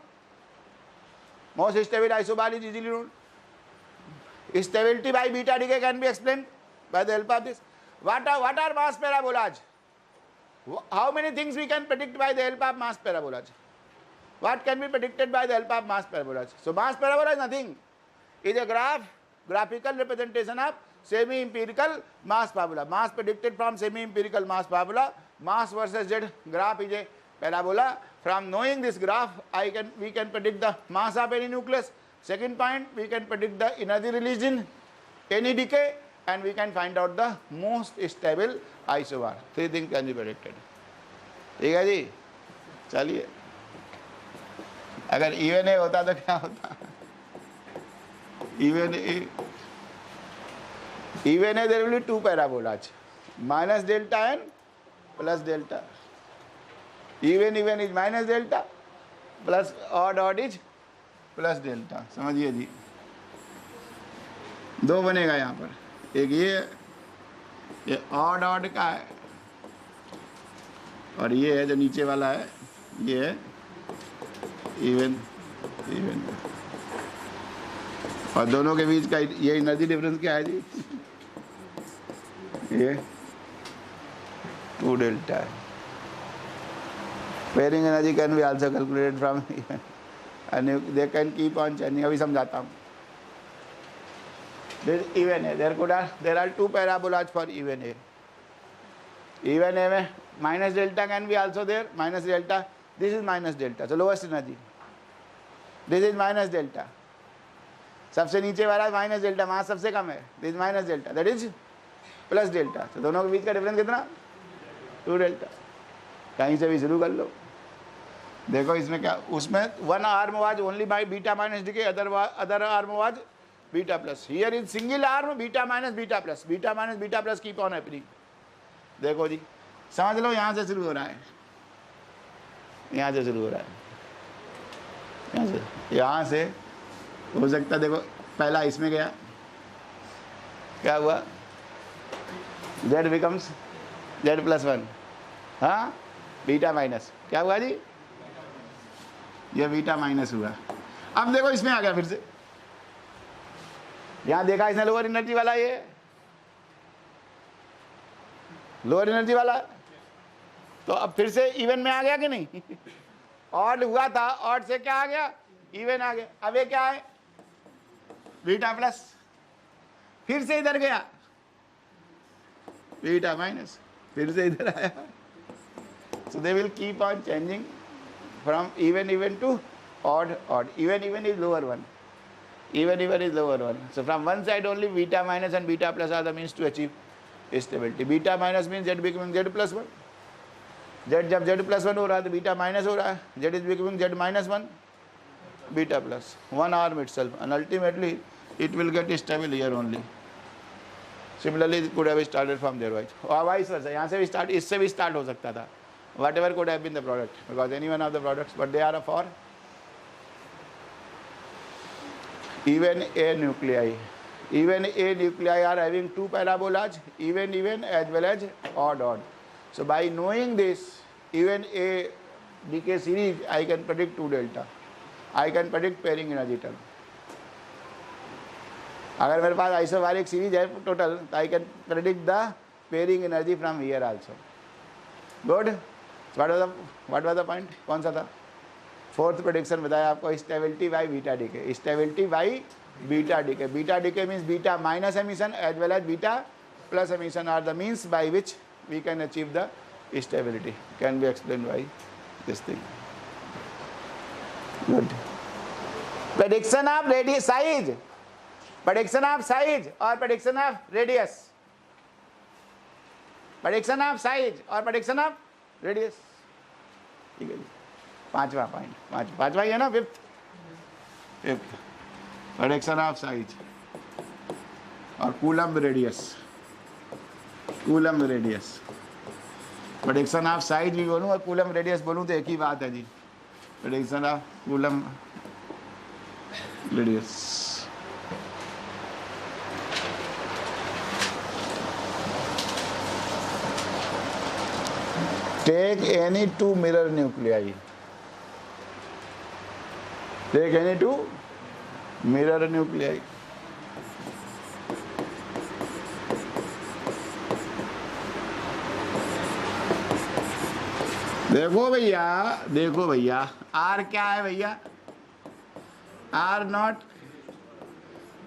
Most stable isobar is easily known. Stability by beta decay can be explained by the help of this. What are mass parabolas? How many things we can predict by the help of mass parabolas? What can be predicted by the help of mass parabolas? So mass parabola is nothing. It is a graphical representation of semi-empirical mass formula. Mass predicted from semi-empirical mass formula. Mass versus Z graph is a parabola. From knowing this graph, we can predict the mass of any nucleus. Second point, we can predict the energy release in any decay, and we can find out the most stable isobar. Three things can be predicted. ठीक है जी, चलिए. अगर even A होता तो क्या होता? Even A, there will be two parabolas, minus delta and plus delta. Even is minus delta, plus odd is plus delta. समझिए जी, दो बनेगा यहाँ पर, एक ये ये ऑड ऑड का है, और ये है जो नीचे वाला है, ये है इवन इवन। और दोनों के बीच का ये एनर्जी डिफरेंस क्या है जी? ये 2 डेल्टा है। Pairing energy can be also calculated from and they can keep on changing. अभी समझाता हूँ। This even A. There are 2 parabolas for even A. Even A में minus delta can be also there. Minus delta. This is minus delta. So lowest energy. This is minus delta. सबसे नीचे वाला minus delta, वहाँ सबसे कम है. This is minus delta. That is plus delta. तो दोनों के बीच का डिफरेंस कितना? 2 डेल्टा. कहीं से भी शुरू कर लो. देखो इसमें क्या, उसमें one arm was only by beta minus decay, other arm was beta plus. Here is single arm beta minus beta plus keep on happening. देखो जी समझ लो, यहाँ से शुरू हो रहा है, यहाँ से शुरू हो रहा है, यहाँ से हो सकता है. देखो पहला इसमें गया, क्या हुआ? z becomes z+1. हाँ बीटा माइनस, क्या हुआ जी? ये बीटा माइनस हुआ. अब देखो इसमें आ गया फिर से, यहां देखा इसने लोअर एनर्जी वाला, ये लोअर एनर्जी वाला, तो अब फिर से इवन में आ गया कि नहीं? ऑड हुआ था, ऑड से क्या आ गया? इवन आ गया. अब ये क्या है? Beta plus. फिर से इधर गया बीटा माइनस, फिर से इधर आया. So they will keep on changing from even to odd. Even is lower one. Even is lower one. So from one side only beta minus and beta plus are the means to achieve stability. Beta minus means z becoming z+1. Z जब z+1 हो रहा है तो beta minus हो रहा है. Z is becoming z-1 beta plus one arm itself, and ultimately it will get stable here only. Similarly it could have started from there, right? और vice versa, यहाँ से भी start, इससे भी start हो सकता था. Whatever could have been the product, because any one of the products, but they are for even A nuclei. Even A nuclei are having 2 parabolas, even as well as odd. So by knowing this even A decay series, I can predict 2 delta. I can predict pairing energy term. अगर मेरे पास isobaric series है total, तो I can predict the pairing energy from here also. Good. What was the point? कौन सा था? Fourth prediction बताया आपको, stability by beta decay. Stability by beta decay. Beta decay means beta minus emission as well as beta plus emission are the means by which we can achieve the stability. Can be explain by this thing. Good. Prediction of radius size, prediction of size or prediction of radius. Prediction of size or prediction of radius. ठीक है जी. पांचवा point, पांचवा ही है ना, fifth. Prediction of size और coulomb radius. Prediction of size भी बोलूँ और कूलम्ब रेडियस बोलूँ तो एक ही बात है जी. Prediction of Coulomb radius. Take any 2 mirror nuclei. Take any 2 mirror nuclei. देखो भैया, R क्या है भैया? R not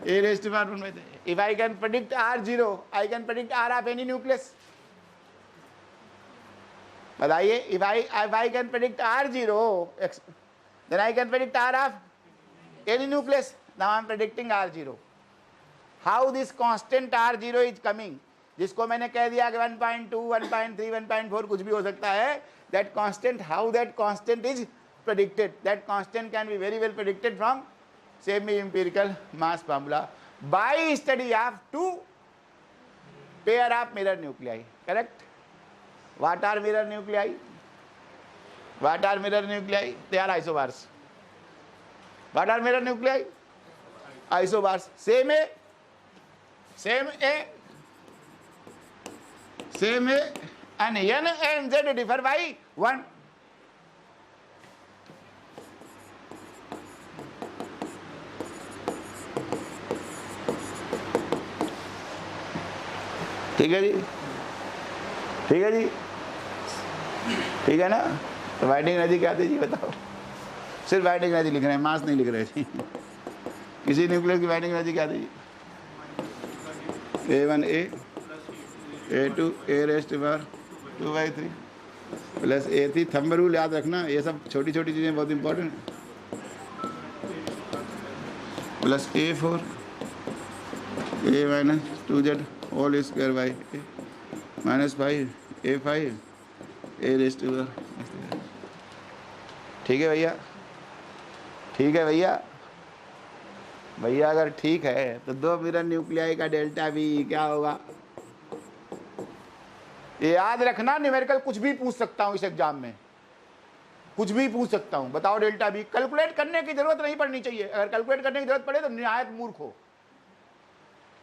a raised to power 1/3. If I can predict R0, I can predict R of any nucleus. बताइए, if I can predict R0, then I can predict R of any nucleus. Now I am predicting R0. How this constant R0 is coming, जिसको मैंने कह दिया कि 1.2, 1.3, 1.4 कुछ भी हो सकता है. That constant, how that constant is predicted, that constant can be very well predicted from semi-empirical mass formula by study of 2 pair of mirror nuclei. Correct? What are mirror nuclei? They are isobars. What are mirror nuclei? Isobars. Same A. Same है, and N and Z differ by 1। ठीक है जी, ठीक है जी, ठीक है ना। तो binding energy क्या थी जी बताओ? सिर्फ बाइंडिंग एनर्जी लिख रहे हैं, मास नहीं लिख रहे जी। किसी न्यूक्लियस की बाइंडिंग एनर्जी क्या थी? A1 A, A2 A raised power 2/3 plus A3। Thumb rule याद रखना, ये सब छोटी छोटी चीज़ें बहुत इंपॉर्टेंट है। Plus A4 A minus 2Z whole square by minus 5 A5 A raised power. ठीक है भैया, ठीक है भैया, भैया अगर ठीक है तो दो मिरर न्यूक्लियाई का डेल्टा वी क्या होगा? ये याद रखना, न्यूमेरिकल कुछ भी पूछ सकता हूं इस एग्जाम में, कुछ भी पूछ सकता हूं। बताओ डेल्टा वी, कैलकुलेट करने की जरूरत नहीं पड़नी चाहिए। अगर कैलकुलेट करने की जरूरत पड़े तो निहायत मूर्ख हो।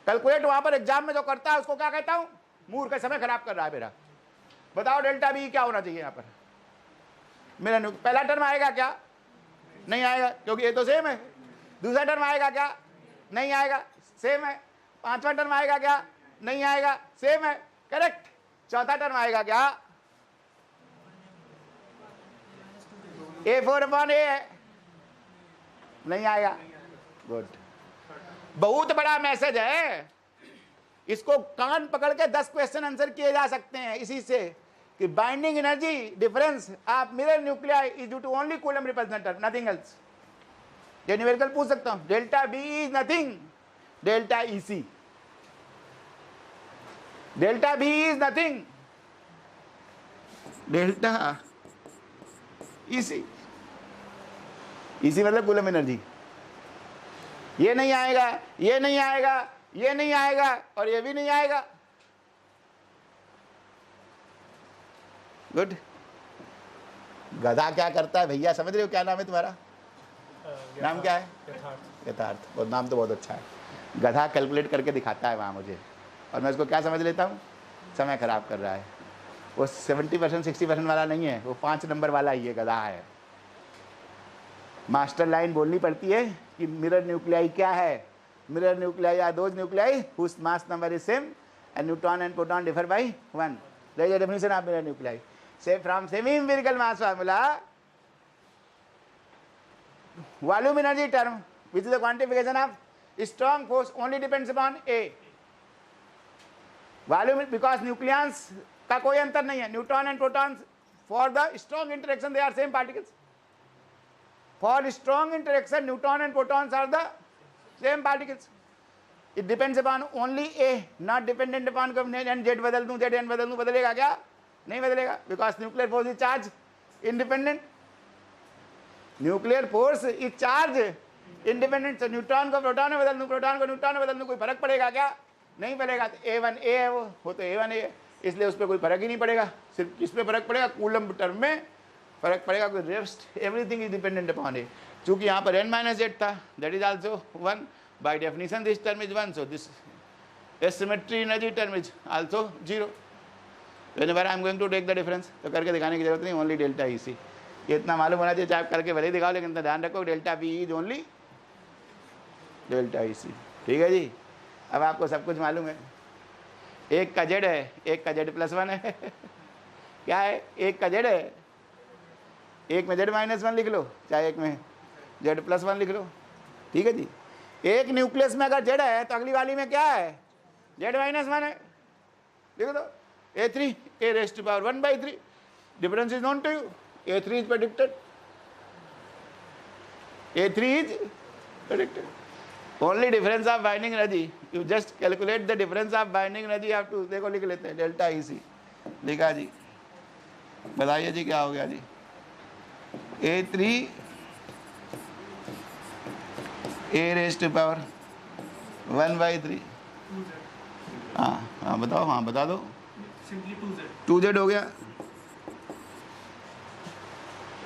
कैलकुलेट वहां पर एग्जाम में जो करता है उसको क्या कहता हूं? मूर्ख है, समय खराब कर रहा है मेरा। बताओ डेल्टा वी क्या होना चाहिए यहाँ पर? मेरा पहला टर्म आएगा क्या? नहीं आएगा, क्योंकि ये तो सेम है। दूसरा टर्म आएगा क्या? नहीं आएगा, सेम है। पांचवा टर्म आएगा क्या? नहीं आएगा, सेम है, करेक्ट। चौथा टर्म आएगा क्या? A4/A है, नहीं आएगा, गुड। बहुत बड़ा मैसेज है, इसको कान पकड़ के 10 क्वेश्चन आंसर किए जा सकते हैं इसी से कि binding energy difference of mirror nuclei is due to only Coulomb representative, nothing else. ये न्यूमेरिकल पूछ सकता हूं। Delta B is nothing, delta EC, delta B is nothing, delta EC. EC मतलब कूलम एनर्जी। ये नहीं आएगा, ये नहीं आएगा, ये नहीं आएगा और ये भी नहीं आएगा, गुड। गधा क्या करता है भैया, समझ रहे हो? क्या नाम है तुम्हारा? नाम क्या है? यथार्थ। और नाम तो बहुत अच्छा है। गधा कैलकुलेट करके दिखाता है वहाँ मुझे, और मैं उसको क्या समझ लेता हूँ? समय खराब कर रहा है। वो 70% 60% वाला नहीं है, वो 5 नंबर वाला ही है, गधा है। मास्टर लाइन बोलनी पड़ती है कि मिरर न्यूक्लियाई क्या है? Mirror nuclei are those nuclei whose mass number is same and neutron and proton differ by 1। That is the definition of mirror nuclei. से from semi empirical mass formula volume energy term which is the quantification of strong force only depends upon A volume, because nucleons का कोई अंतर नहीं है। Neutron and protons for the strong interaction they are same particles. For strong interaction neutron and protons are the same particles. It depends upon only A, not dependent upon N Z बदल दूं, Z N बदल दूं, बदलेगा क्या? नहीं बदलेगा, because nuclear force is charge independent. Nuclear force is charge independent. तो neutron को प्रोटॉन में बदल दूं, प्रोटॉन को न्यूट्रॉन में बदल दूं, कोई फर्क पड़ेगा क्या? नहीं पड़ेगा। तो A1 A है, वो तो A1 A है, इसलिए उस पर कोई फर्क ही नहीं पड़ेगा। सिर्फ किस पे फर्क पड़ेगा? कूलम टर्म में फर्क पड़ेगा। कोई rest everything is dependent upon A. चूंकि यहाँ पर n-z था, that is also 1 by definition. This term is 1, so this asymmetry energy term is also 0। Whenever I am going to take the difference, तो करके दिखाने की जरूरत नहीं, ओनली डेल्टा ईसी। ये इतना मालूम होना चाहिए, चाहे करके भले ही दिखाओ, लेकिन ध्यान रखो delta B is only delta EC. ठीक है जी। अब आपको सब कुछ मालूम है। एक का जेड है, एक का जेड +1 है। क्या है? एक का जेड है, एक में जेड -1 लिख लो, चाहे एक में जेड +1 लिख लो। ठीक है जी। एक न्यूक्लियस में अगर जेड है तो अगली वाली में क्या है? जेड -1 है। लिख दो A3 A raised to power 1/3। Difference is known to you. A3 is predicted. A3 is predicted. Only difference of binding energy. You just calculate the difference of binding energy. आप टू देखो लिख लेते हैं, delta EC लिखा जी। बताइए जी क्या हो गया जी? A3 A raised to power 1/3। हाँ बताओ, हाँ बता दो। 2Z हो गया।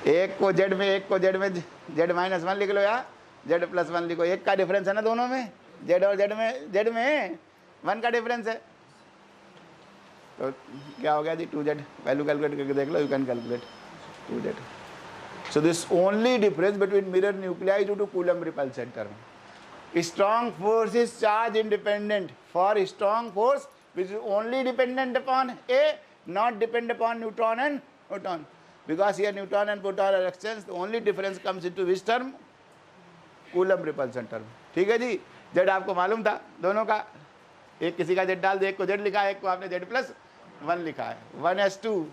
एक को जेड में, एक को जेड में जेड -1 लिख लो या जेड +1 लिखो। एक का डिफरेंस है ना दोनों में, जेड और जेड में 1 का डिफरेंस है। तो क्या हो गया जी 2z, वैल्यू कैलकुलेट करके देख लो, you can calculate 2z. So this only difference between mirror nuclei due to Coulomb repulsion term. Strong force is charge independent. For strong force which is only dependent upon A, not depend upon neutron and proton. Because here neutron and proton are exchanged, the only difference comes into which term? Coulomb repulsion term. ठीक है जी. Z आपको मालूम था दोनों का, एक किसी का Z डाल दे, एक को Z लिखा है, एक को आपने Z+1 लिखा है. 1s2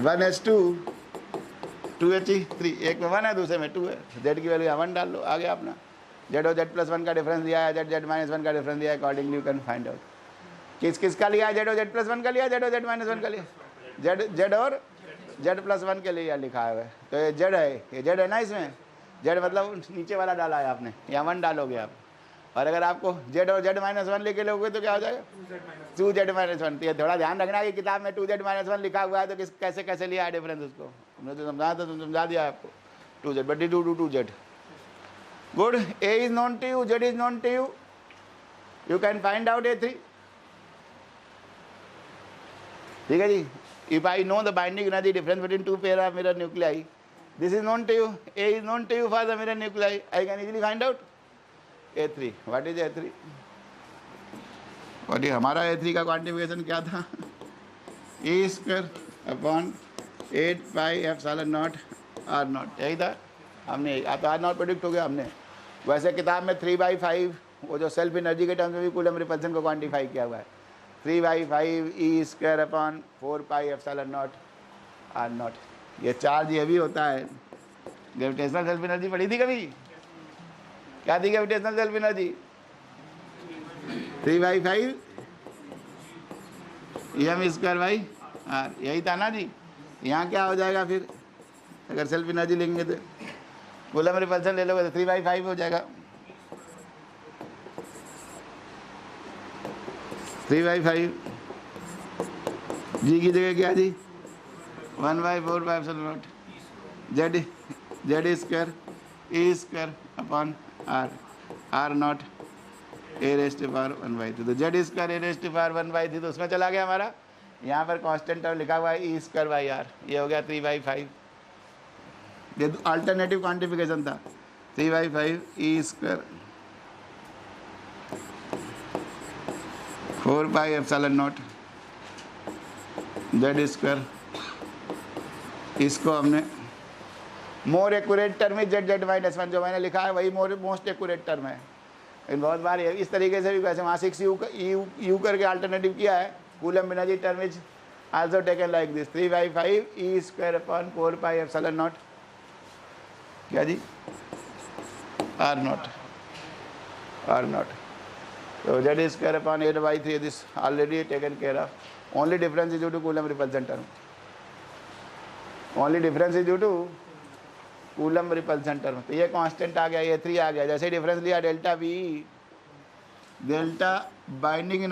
1s2 2he3, एक में 1 है दूसरे में 2 है. Z की वैल्यू 1 डाल लो, आ गया अपना. Z और Z+1 का डिफरेंस दिया है, Z -1 का डिफरेंस दिया है, accordingly you can find out किस का लिया है. Z और Z+1 का लिया, Z और Z-1 का लिया, Z और Z+1 के लिए लिखा है. तो ये Z है, ये Z है ना, इसमें Z मतलब नीचे वाला डाला है आपने, यहाँ 1 डालोगे आप. और अगर आपको Z और Z-1 लेके लोगे तो क्या हो जाएगा 2Z-1. तो ये थोड़ा ध्यान रखना कि किताब में 2Z-1 लिखा हुआ है, तो कैसे कैसे लिया है डिफरेंस, उसको हमने तो समझाया था, समझा दिया आपको. 2Z but 2Z. Good. A is known to you, Z is known to you, you can find out A3. ठीक है जी. If I know the binding energy difference between two pair of mirror nuclei, this is known to you, A is known to you for the mirror nuclei, I can easily find out A3. What is A3? और ये हमारा A3 का quantification क्या था? E² upon 8 pi epsilon naught R0, यही था. हमने तो R0 प्रोडिक्ट हो गया हमने. वैसे किताब में 3/5 वो जो सेल्फ एनर्जी के टर्म्स में भी कूलम रिपल्सन को क्वान्टिफाई किया हुआ है. 3/5 E² upon 4 pi epsilon naught R0. ये चार्ज ये भी होता है. ग्रेविटेशनल सेल्फ एनर्जी पढ़ी थी कभी? क्या थी ग्रेविटेशनल सेल्फ एनर्जी? 3/5 m²/r, यही था ना जी. यहाँ क्या हो जाएगा फिर अगर सेल्फ एनर्जी लेंगे तो? कूलम रिपल्सन ले लोगे तो 3/5 हो जाएगा. 3/5 जी की जगह क्या जी 1/4 पाई epsilon not Z² E² upon R0 A⁻⁴ तो Z² A⁻⁴ तो उसमें चला गया हमारा. यहाँ पर कांस्टेंट टर्म लिखा हुआ है E²/r, ये हो गया 3/5. ये अल्टरनेटिव क्वांटिफिकेशन था. 3/5 E² 4 pi epsilon not Z². इसको हमने मोर एक्यूरेट टर्म है Z-1, जो मैंने लिखा है वही मोस्ट एक्यूरेट टर्म है. इन बहुत बार इस तरीके से भी वैसे वहाँ 6u करके अल्टरनेटिव किया है. Coulomb energy term is also taken like this 3/5 E² upon 4 pi epsilon not क्या जी R0. So Z² upon 8/3, this already taken care of. Only difference is due to Coulomb repulsion term. Only difference is due to Coulomb repulsion term. तो ये constant आ गया, ये 3 आ गया. जैसे difference लिया delta V, delta binding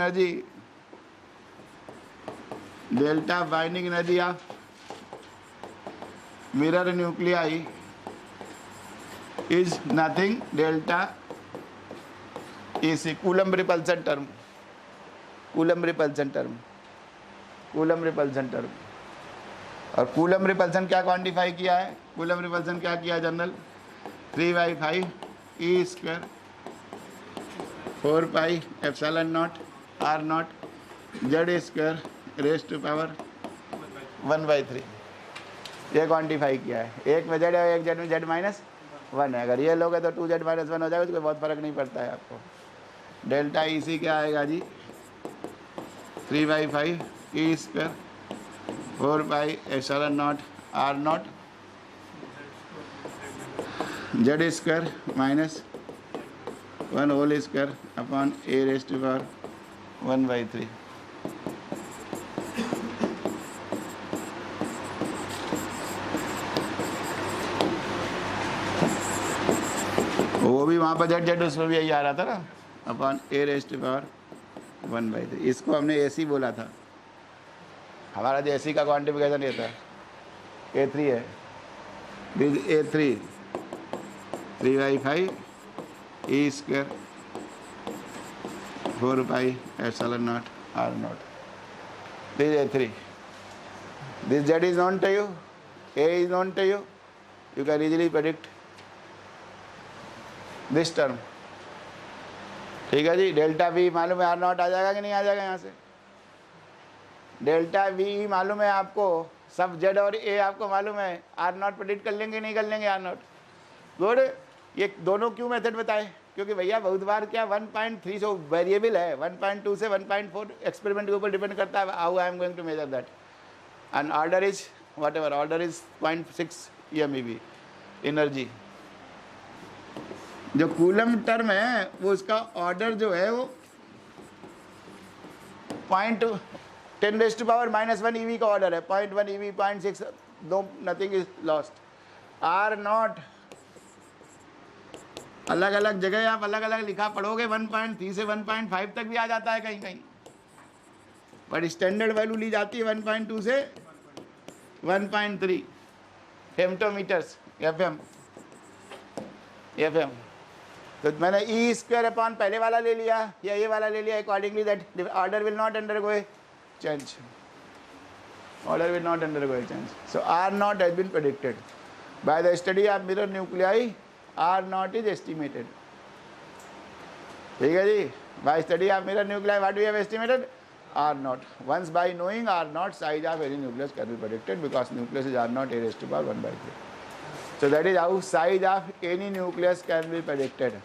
energy of mirror nuclei is nothing delta EC coulomb repulsion term. और coulomb repulsion क्या quantify किया है? कूलम रिपल्सन क्या किया है general? 3/5 E² 4 pi epsilon naught R0 Z² raised⁻⁴ ये क्वांटिफाई किया है. एक में Z है, एक Z में Z-1 है. अगर ये लोगे तो 2Z-1 हो जाएगा, तो कोई बहुत फर्क नहीं पड़ता है आपको. डेल्टा EC क्या आएगा जी 3/5 E² 4 pi epsilon naught R0 Z² -1 whole square upon A⁻⁴ वो भी वहाँ पर Z उसमें भी यही आ रहा था ना, अपॉन A⁻⁴ इसको हमने AC बोला था. हमारा जो AC का क्वांटिफिकेशन ये था A3 है. This A3 3/5 E² 4 pi epsilon naught r naught. This is A3. This Z is known to you, A is known to you. You can easily predict this term. ठीक है जी. Delta we मालूम है, are not आ जाएगा कि नहीं आ जाएगा यहाँ से. डेल्टा वी मालूम है आपको, सब जेड और ए आपको मालूम है. आर नॉट प्रेडिक्ट कर लेंगे नहीं कर लेंगे आर नॉट. गुड. ये दोनों क्यों मेथड बताए? क्योंकि भैया बहुत बार क्या 1.3 सो वेरिएबल है, 1.2 से 1.4 एक्सपेरिमेंट के ऊपर डिपेंड करता है how I am going to measure that. And order is whatever, order is 0.6 eMeV energy. जो कूलम टर्म है वो उसका ऑर्डर जो है वो 0.10⁻⁻1 eV का ऑर्डर है. 0.1 eV, 0.6, दो, nothing is lost. Are not अलग अलग जगह आप अलग अलग लिखा पढ़ोगे, 1.3 से 1.5 तक भी आ जाता है कहीं कहीं, बट स्टैंडर्ड वैल्यू ली जाती है 1.2 से 1.3 फेम्टोमीटर्स FM. तो मैंने ई स्क्वायर अपॉन पहले वाला ले लिया या ये वाला ले लिया. Accordingly that order will not undergo a change. Order will not undergo a change. So R naught has been predicted by the study of mirror nuclei. R naught is estimated. ठीक है जी. By study of mirror nuclei what we have estimated R naught. Once by knowing R naught, size of any nucleus can be predicted because nucleus is R naught A raised to power 1/3. So that is how size of any nucleus can be predicted.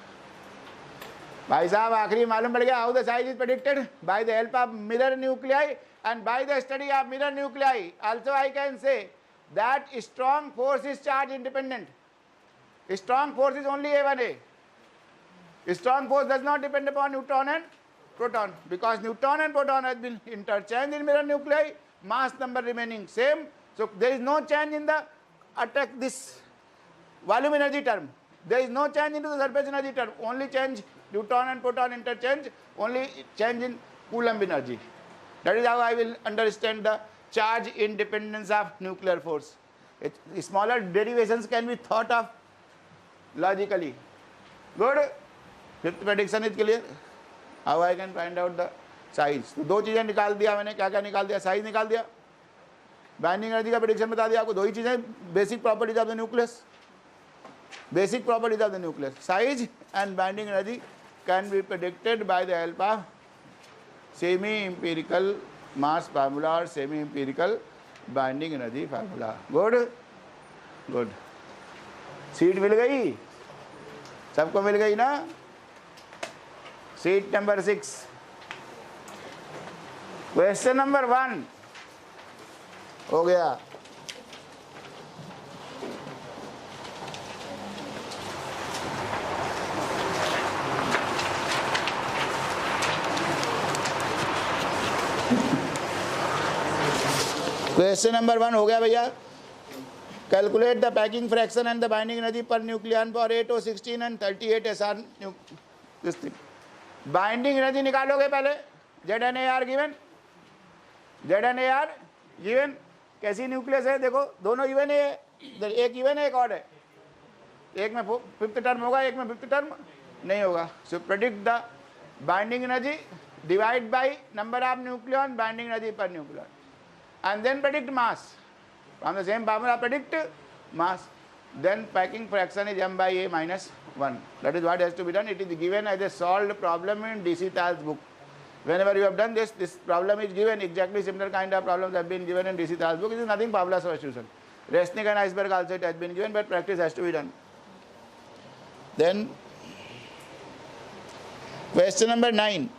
भाई साहब आखिरी मालूम पड़ गया how the size is predicted by the help of mirror nuclei and by the study of mirror nuclei. Also I can say that strong force is charge independent. Strong force is only A1A. Strong force does not depend upon neutron and proton because neutron and proton has been interchanged in mirror nuclei. Mass number remaining same. So there is no change in the attack this volume energy term. There is no change into the surface energy term. Only change neutron and proton interchange. Only change in Coulomb energy. That is how I will understand the charge independence of nuclear force. Smaller derivations can be thought of logically. Good. Fifth prediction is clear. How I can find out the size. तो दो चीजें निकाल दिया मैंने. क्या क्या निकाल दिया? साइज निकाल दिया, बाइंडिंग एनर्जी का प्रेडिक्शन बता दिया आपको. दो ही चीजें, basic properties of the nucleus. Basic properties of the nucleus, size and binding energy can be predicted by the help of semi-empirical mass formula or semi-empirical binding energy formula. Good, good. Seat मिल गई सबको, मिल गई ना. Seat number 6. Question number 1 हो गया. Question number 1 हो गया भैया. Calculate the packing fraction and the binding energy per nucleon for 8O16 and 38 SR. This thing. Binding energy निकालोगे पहले. ZnAr given, ZnAr given. कैसी न्यूक्लियस है देखो, दोनों इवन है. एक इवन है एक ऑड है. एक में फिफ्थ टर्म होगा, एक में फिफ्थ टर्म नहीं होगा. So predict the binding energy divide by number of nucleon, binding energy per nucleon, and then predict mass. From the same formula predict mass. Then packing fraction is m by a minus 1. That is what has to be done. It is given as a solved problem in DC Thal's book. Whenever you have done this, this problem is given. Exactly similar kind of problems have been given in DC Thal's book. It is nothing formula substitution. Resnick and Iceberg also it has been given, but practice has to be done. Then question number 9.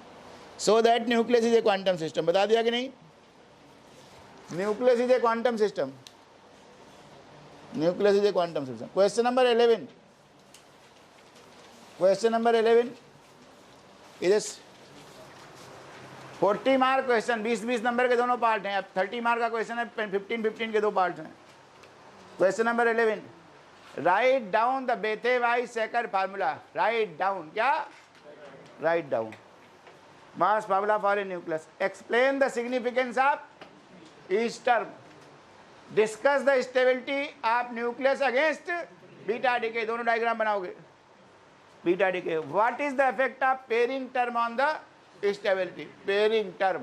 So that nucleus is a quantum system. बता दिया कि नहीं? Nucleus is a quantum system. Nucleus is a quantum system. Question number 11. Question number 11 is 40 mark question. 20-20 number के दोनों part हैं. अब 30 mark का question है, 15-15 के दो पार्ट हैं. Question number 11. Write down the Bethe Weizsacker formula. Write down क्या? Write down mass formula for a nucleus. Explain the significance of each term. Discuss the stability of nucleus against beta decay. दोनों diagram बनाओगे. Beta decay. What is the effect of pairing term on the stability, pairing term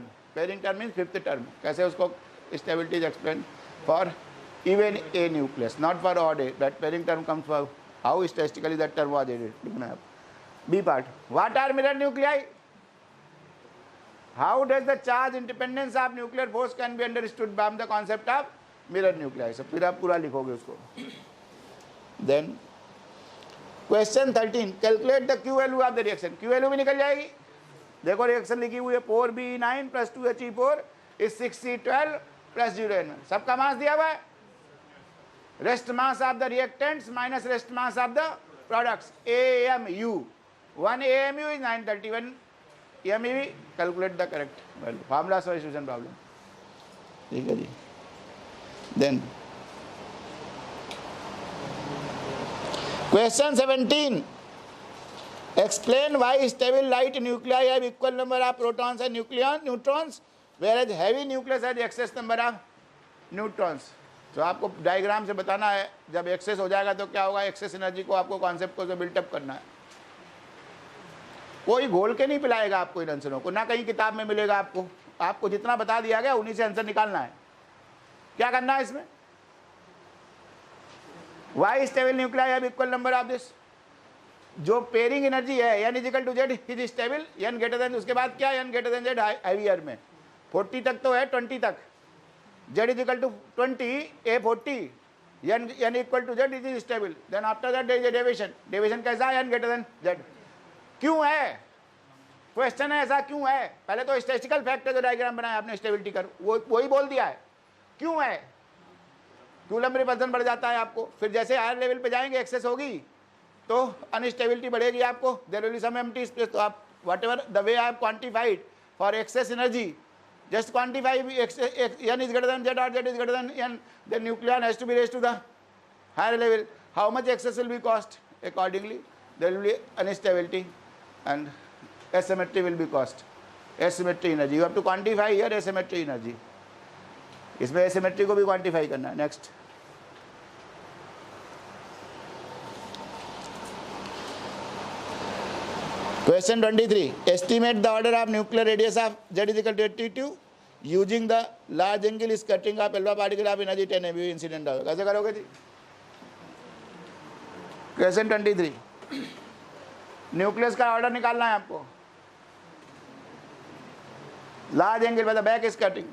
means fifth term. कैसे उसको stability is explain for even a nucleus, not for odd A. That pairing term comes for how statistically that term was added. B part. What are mirror nuclei? How does the charge independence of nuclear force can be understood by the concept of mirror nuclei? So फिर आप पूरा लिखोगे उसको. Then question 13. Calculate the Q value of the reaction. Q value भी निकल जाएगी. देखो reaction लिखी हुई है 4B9 plus 2He4 is 6C12 plus 0N1. सबका मास दिया हुआ है. Rest mass of the reactants minus rest mass of the products. AMU. 1 AMU is 931 MEV. Calculate the correct value. Formula substitution problem. ठीक है जी. Then question 17. Explain why stable light nuclei have equal number of protons and neutrons, whereas heavy nucleus has excess number of neutrons. तो आपको diagram से बताना है जब access हो जाएगा तो क्या होगा. एक्सेस एनर्जी को आपको कॉन्सेप्ट को बिल्टअप करना है. कोई घोल के नहीं पिलाएगा आपको इन आंसरों को, ना कहीं किताब में मिलेगा आपको. आपको जितना बता दिया गया उन्हीं से आंसर निकालना है. क्या करना है इसमें. Why stable nuclei have equal number of this. जो पेयरिंग एनर्जी है N equal to Z is stable. N greater than, उसके बाद क्या N greater than Z heavier में 40 तक तो है, 20 तक z is equal to 20, a 40, n equal to z, it is stable. Then after that there is a deviation. Deviation कैसा है? n greater than z. क्यों है? क्वेश्चन है ऐसा क्यों है. पहले तो स्टैटिस्टिकल फैक्ट है जो डायग्राम बनाया आपने स्टेबिलिटी कर, वही बोल दिया है. क्यों है? कूलम रिपल्सन बढ़ जाता है आपको. फिर जैसे हायर लेवल पे जाएंगे एक्सेस होगी तो अनस्टेबिलिटी बढ़ेगी आपको. There will be some empty space. तो आप whatever the way I have quantified for excess energy, just quantify n is greater than z or z is greater than n, the nucleon has to be raised to the higher level. How much excess will be cost? Accordingly there will be instability and asymmetry will be cost. Asymmetry energy you have to quantify here. Asymmetry energy, इसमें asymmetry को भी quantify करना है. Next question 23. Estimate the order of nuclear radius of z is equal to 82 using the large angle scattering of alpha particle of energy 10 MeV incident. कैसे करोगे जी. question 23. Nucleus का order निकालना है आपको. Large angle by the back scattering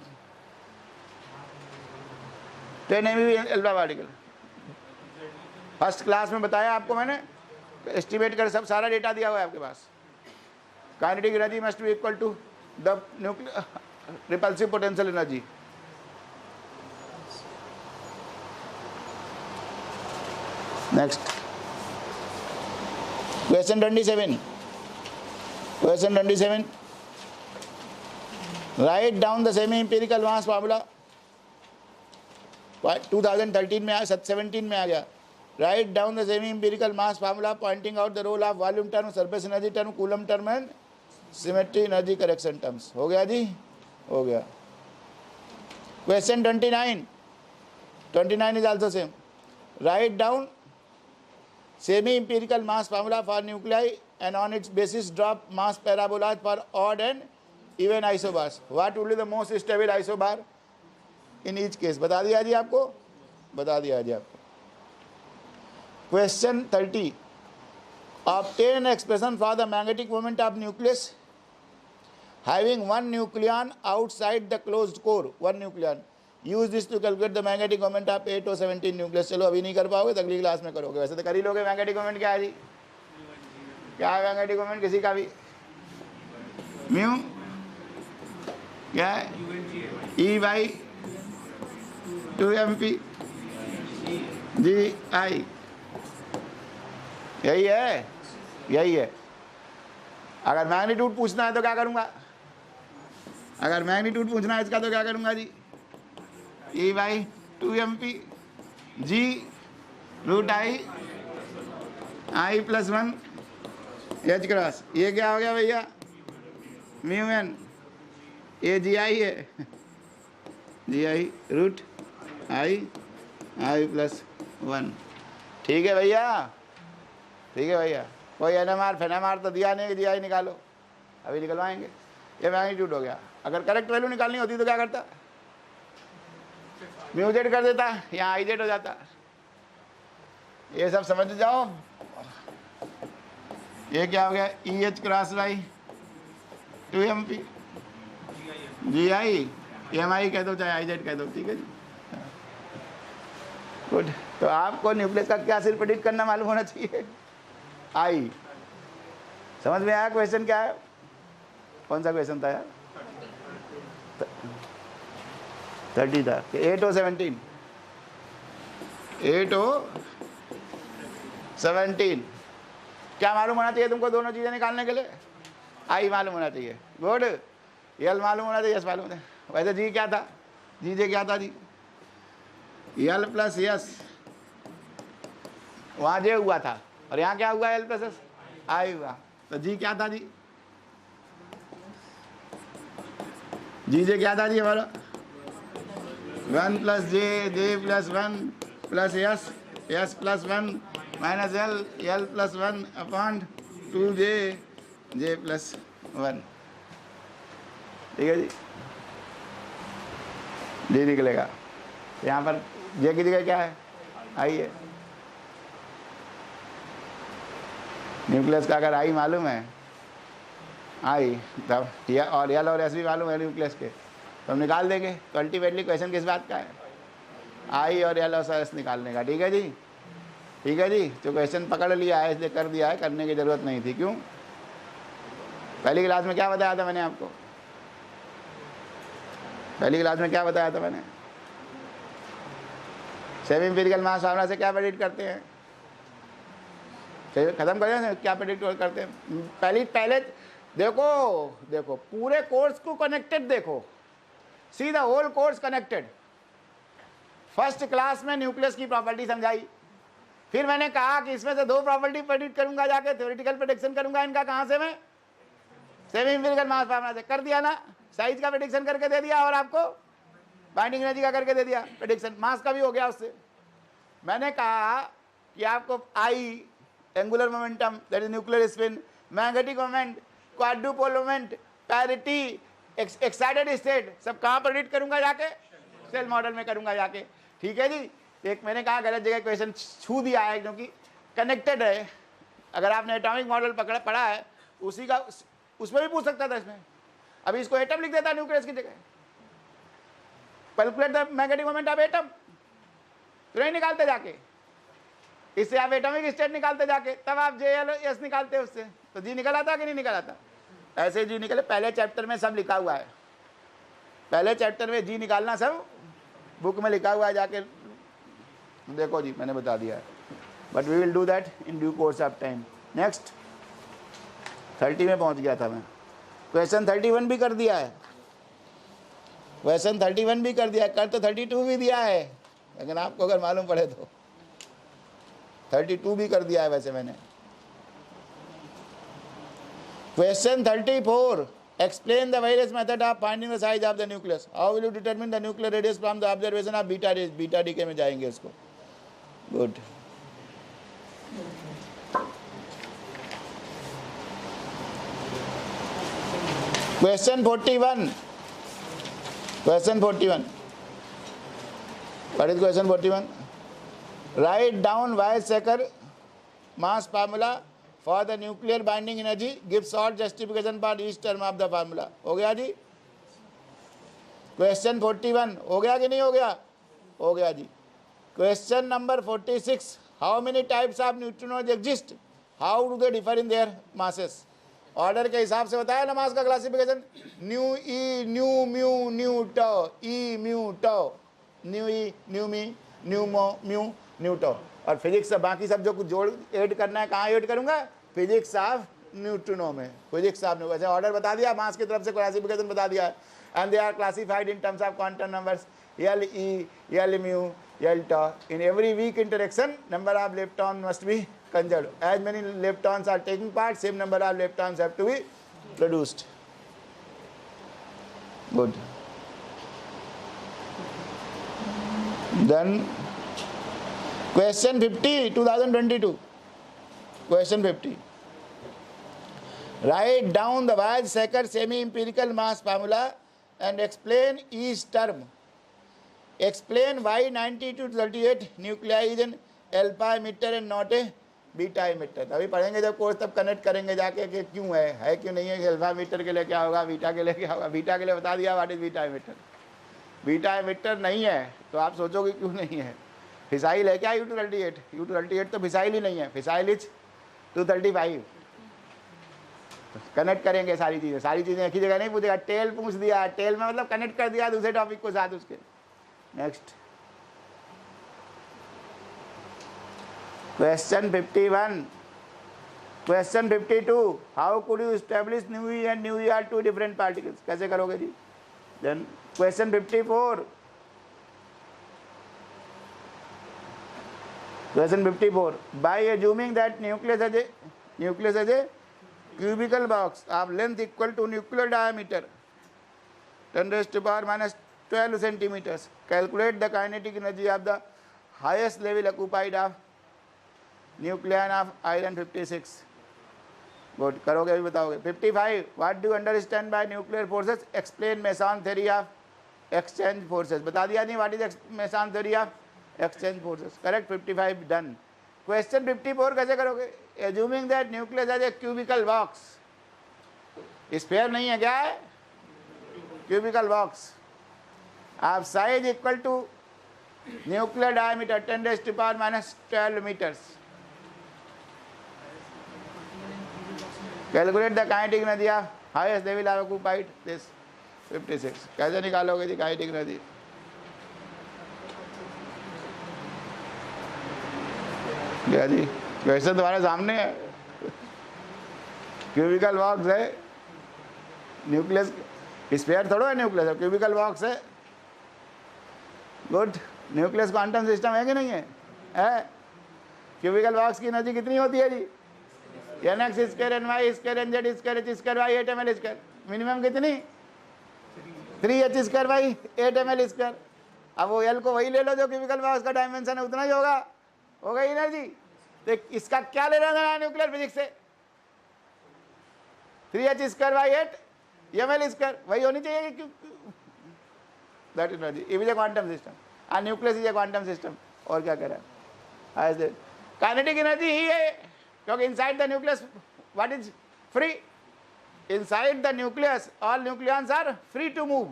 10 MeV alpha particle. First class में बताया आपको मैंने. एस्टिमेट कर सब सारा डेटा दिया हुआ है आपके पास. Kinetic energy must be equal to the repulsive potential energy. Next question 27. Question 27. Write down the semi empirical mass formula. 2013 में आया, 17 में आ गया. Write down the semi empirical mass formula pointing out the role of volume term, surface energy term, Coulomb term and symmetry energy correction terms. हो गया जी, हो गया. Question 29. 29 is also same. Write down semi empirical mass formula for nuclei and on it's basis drop mass parabolas for odd and even isobars. What will be the most stable isobar in each case. बता दिया जी आपको, बता दिया जी आपको. Question 30. Obtain an expression for the magnetic moment of nucleus having one nucleon outside the closed core. One nucleon. Use this to calculate the magnetic moment of 8 or 17 nucleus. चलो अभी नहीं कर पाओगे तो अगली क्लास में करोगे. वैसे तो कर ही लोगे. मैग्नेटिक मोमेंट क्या है जी? क्या है मैग्नेटिक मोमेंट किसी का भी? म्यू क्या है? E/2mp GI. यही है, यही है. अगर मैग्नीट्यूड पूछना है तो क्या करूंगा? अगर मैग्नीट्यूड पूछना है इसका तो क्या करूंगा जी? E/2mp G√I +1 H cross. ये क्या हो गया भैया? μn. ये GI है. GI√I +1. ठीक है भैया, ठीक है भैया. कोई NMR फेनएमआर तो दिया नहीं कि GI निकालो. अभी निकलवाएंगे. ये मैग्नीट्यूड हो गया। अगर करेक्ट वैल्यू निकालनी होती तो क्या करता, म्यू जेड कर देता, यहाँ आई जेड हो जाता। ये सब समझ जाओ। ये क्या हो गया, E H cross Y 2mp जी आई एम आई कह दो चाहे आई जेड कह दो, ठीक है जी, गुड। तो आपको न्यूक्लियस का क्या सिर्फ प्रेडिक्ट करना मालूम होना चाहिए। आई समझ में आया क्वेश्चन क्या है, कौन सा क्वेश्चन था यार, 30 था, 8 और 17, 8 और 17 क्या मालूम होना चाहिए तुमको दोनों चीजें निकालने के लिए, आई मालूम होना चाहिए, गुड, यल मालूम होना चाहिए, यस मालूम होना। वैसे जी क्या था, जी जे क्या था जी, यल प्लस यस, वहां जे हुआ था और यहाँ क्या हुआ, एल प्लस एस आई हुआ, तो जी क्या था जी, जी जे क्या था जी हमारा 1 plus J plus 1 plus S, S plus 1 minus L plus 1 upon 2 J plus 1, ठीक है जी, जी निकलेगा। यहाँ पर जे की जगह क्या है, आई है। न्यूक्लियस का अगर आई मालूम है, आई तब और यल और एस भी मालूम है न्यूक्लियस के, तो हम निकाल देंगे। तो अल्टीमेटली क्वेश्चन किस बात का है, आई और यल और एस निकालने का, ठीक है जी, ठीक है जी। जो क्वेश्चन पकड़ लिया है इसलिए कर दिया है, करने की जरूरत नहीं थी। क्यों, पहली क्लास में क्या बताया था मैंने आपको, पहली क्लास में क्या बताया था मैंने, सेमी एम्पिरिकल मास फार्मूला से क्या प्रेडिक्ट करते हैं, खत्म कर दें, क्या प्रेडिक्ट करते हैं। पहले देखो पूरे कोर्स को कनेक्टेड देखो, see the whole course connected. First class में न्यूक्लियस की प्रॉपर्टी समझाई, फिर मैंने कहा कि इसमें से 2 प्रॉपर्टी प्रेडिक्ट करूंगा, जाके थ्योरेटिकल प्रेडिक्शन करूंगा इनका, कहां से मैं, सेमी एम्पिरिकल मास फार्मूला से। कर दिया ना, साइज का प्रेडिक्शन करके दे दिया और आपको बाइंडिंग एनर्जी का करके दे दिया प्रेडिक्शन, मास का भी हो गया उससे। मैंने कहा कि आपको I angular momentum that is nuclear spin, magnetic moment, quadrupole moment, parity, excited state सब कहाँ प्रेडिक्ट करूंगा, जाके सेल मॉडल में करूंगा जाके, ठीक है जी। एक मैंने कहा गलत जगह क्वेश्चन छू दिया है क्योंकि कनेक्टेड है। अगर आपने एटॉमिक मॉडल पढ़ा है उसी का, उसमें भी पूछ सकता था इसमें। अभी इसको एटम लिख देता न्यूक्लियस की जगह, calculate the magnetic moment of atom, तो नहीं निकालते जाके, इससे आप एटॉमिक स्टेट निकालते जाके, तब आप जे एल एस निकालते उससे, तो जी निकल आता कि नहीं निकल आता, ऐसे जी निकले। पहले चैप्टर में सब लिखा हुआ है, पहले चैप्टर में जी निकालना सब बुक में लिखा हुआ है, जाके देखो जी, मैंने बता दिया है। But we will do that in due course of time. Next 30 में पहुंच गया था मैं, क्वेश्चन 31 भी कर दिया है, क्वेश्चन 31 भी कर दिया है, कर तो 32 भी दिया है, लेकिन आपको अगर मालूम पड़े तो 32 भी कर दिया है वैसे मैंने। Question 34, explain the various method of finding the size of the nucleus, how will you determine the nuclear radius from the observation of beta rays, beta decay में जाएंगे इसको, good. Question 41, question 41, what is question 41, write down Weizsacker mass formula for the nuclear binding energy, give short justification for each term of the formula. हो गया जी, question 41 हो गया कि नहीं हो गया, हो गया जी। Question number 46, how many types of neutrinos exist, how do they differ in their masses. Order के हिसाब से बताया ना मास का classification, nu e nu mu nu tau, e mu tau, nu e nu मी न्यू मो mu nu tau. और physics बाकी सब जो कुछ जोड़ ऐड करना है, कहाँ ऐड करूंगा, फिजिक्स ऑफ न्यूट्रिनो में, फिजिक्स ऑफ न्यूट्रिनो। ऑर्डर बता दिया, मास की तरफ से क्लासिफिकेशन बता दिया है, and they are classified in terms of quantum numbers, L e, L mu, L tau. In every weak interaction number of lepton must be conserved. As many leptons are taking part, same number of leptons have to be produced. Good. Then question 50, 2022. Question 50. Write down the Weizsäcker semi-empirical mass formula and explain each term. Explain why 90 to 38 nuclei is an alpha emitter and not a beta emitter. अभी पढ़ेंगे जब course, तब connect करेंगे जाके कि क्यों है क्यों नहीं है, अल्फा emitter के लिए क्या होगा, बीटा के लिए क्या होगा. बीटा के लिए बता दिया what is beta emitter. Beta emitter नहीं है तो आप सोचोगे क्यों नहीं है. फिसाइल है क्या U238? U238 तो फिसाइल ही नहीं है. Fissile is 235. कनेक्ट करेंगे सारी चीजें एक ही जगह नहीं पूछेगा. टेल पूछ दिया, टेल में मतलब कनेक्ट कर दिया दूसरे टॉपिक को साथ उसके. Next question 51. Question 52. How could you establish nu e and nu e are two different particles? कैसे करोगे जी? Then question 54. Question 54. By assuming that nucleus as a cubical box of length equal to nuclear diameter 10⁻⁻12 centimeters. Calculate the kinetic energy of the highest level occupied of nucleon of iron 56. Good. करोगे अभी बताओगे. 55. What do you understand by nuclear forces? Explain Meson theory of exchange forces. बता दिया नहीं what is Meson theory of exchange forces. Correct. 55 done. Question 54 कैसे करोगे? Assuming that nucleus as a cubical box. Sphere नहीं है, क्या है? cubical box of size equal to nuclear diameter 10⁻⁻12 meters. Calculate the kinetic energy of highest level of occupied this 56. कैसे निकालोगे जी kinetic energy? क्या जी question तुम्हारे सामने है. क्यूबिकल बॉक्स है, न्यूक्लियस स्फीयर थोड़ा है, न्यूक्लियस है, क्यूबिकल बॉक्स है. गुड. न्यूक्लियस क्वांटम सिस्टम है कि नहीं है? क्यूबिकल बॉक्स की एनर्जी कितनी होती है जी? nx square ny square nz square h square y 8 ml square. Minimum कितनी? 3h square y 8 ml square. अब वो l को वही ले लो जो क्यूबिकल बॉक्स का डायमेंशन है, उतना ही होगा एनर्जी. तो इसका क्या लेना देना न्यूक्लियर फिजिक्स से? 3h square by 8 ml square वही होनी चाहिए. That energy is a quantum system. A nucleus is a quantum system. और क्या कह रहा है? काइनेटिक एनर्जी ही है, क्योंकि inside the nucleus what is free? Inside the nucleus all nucleons are free to move.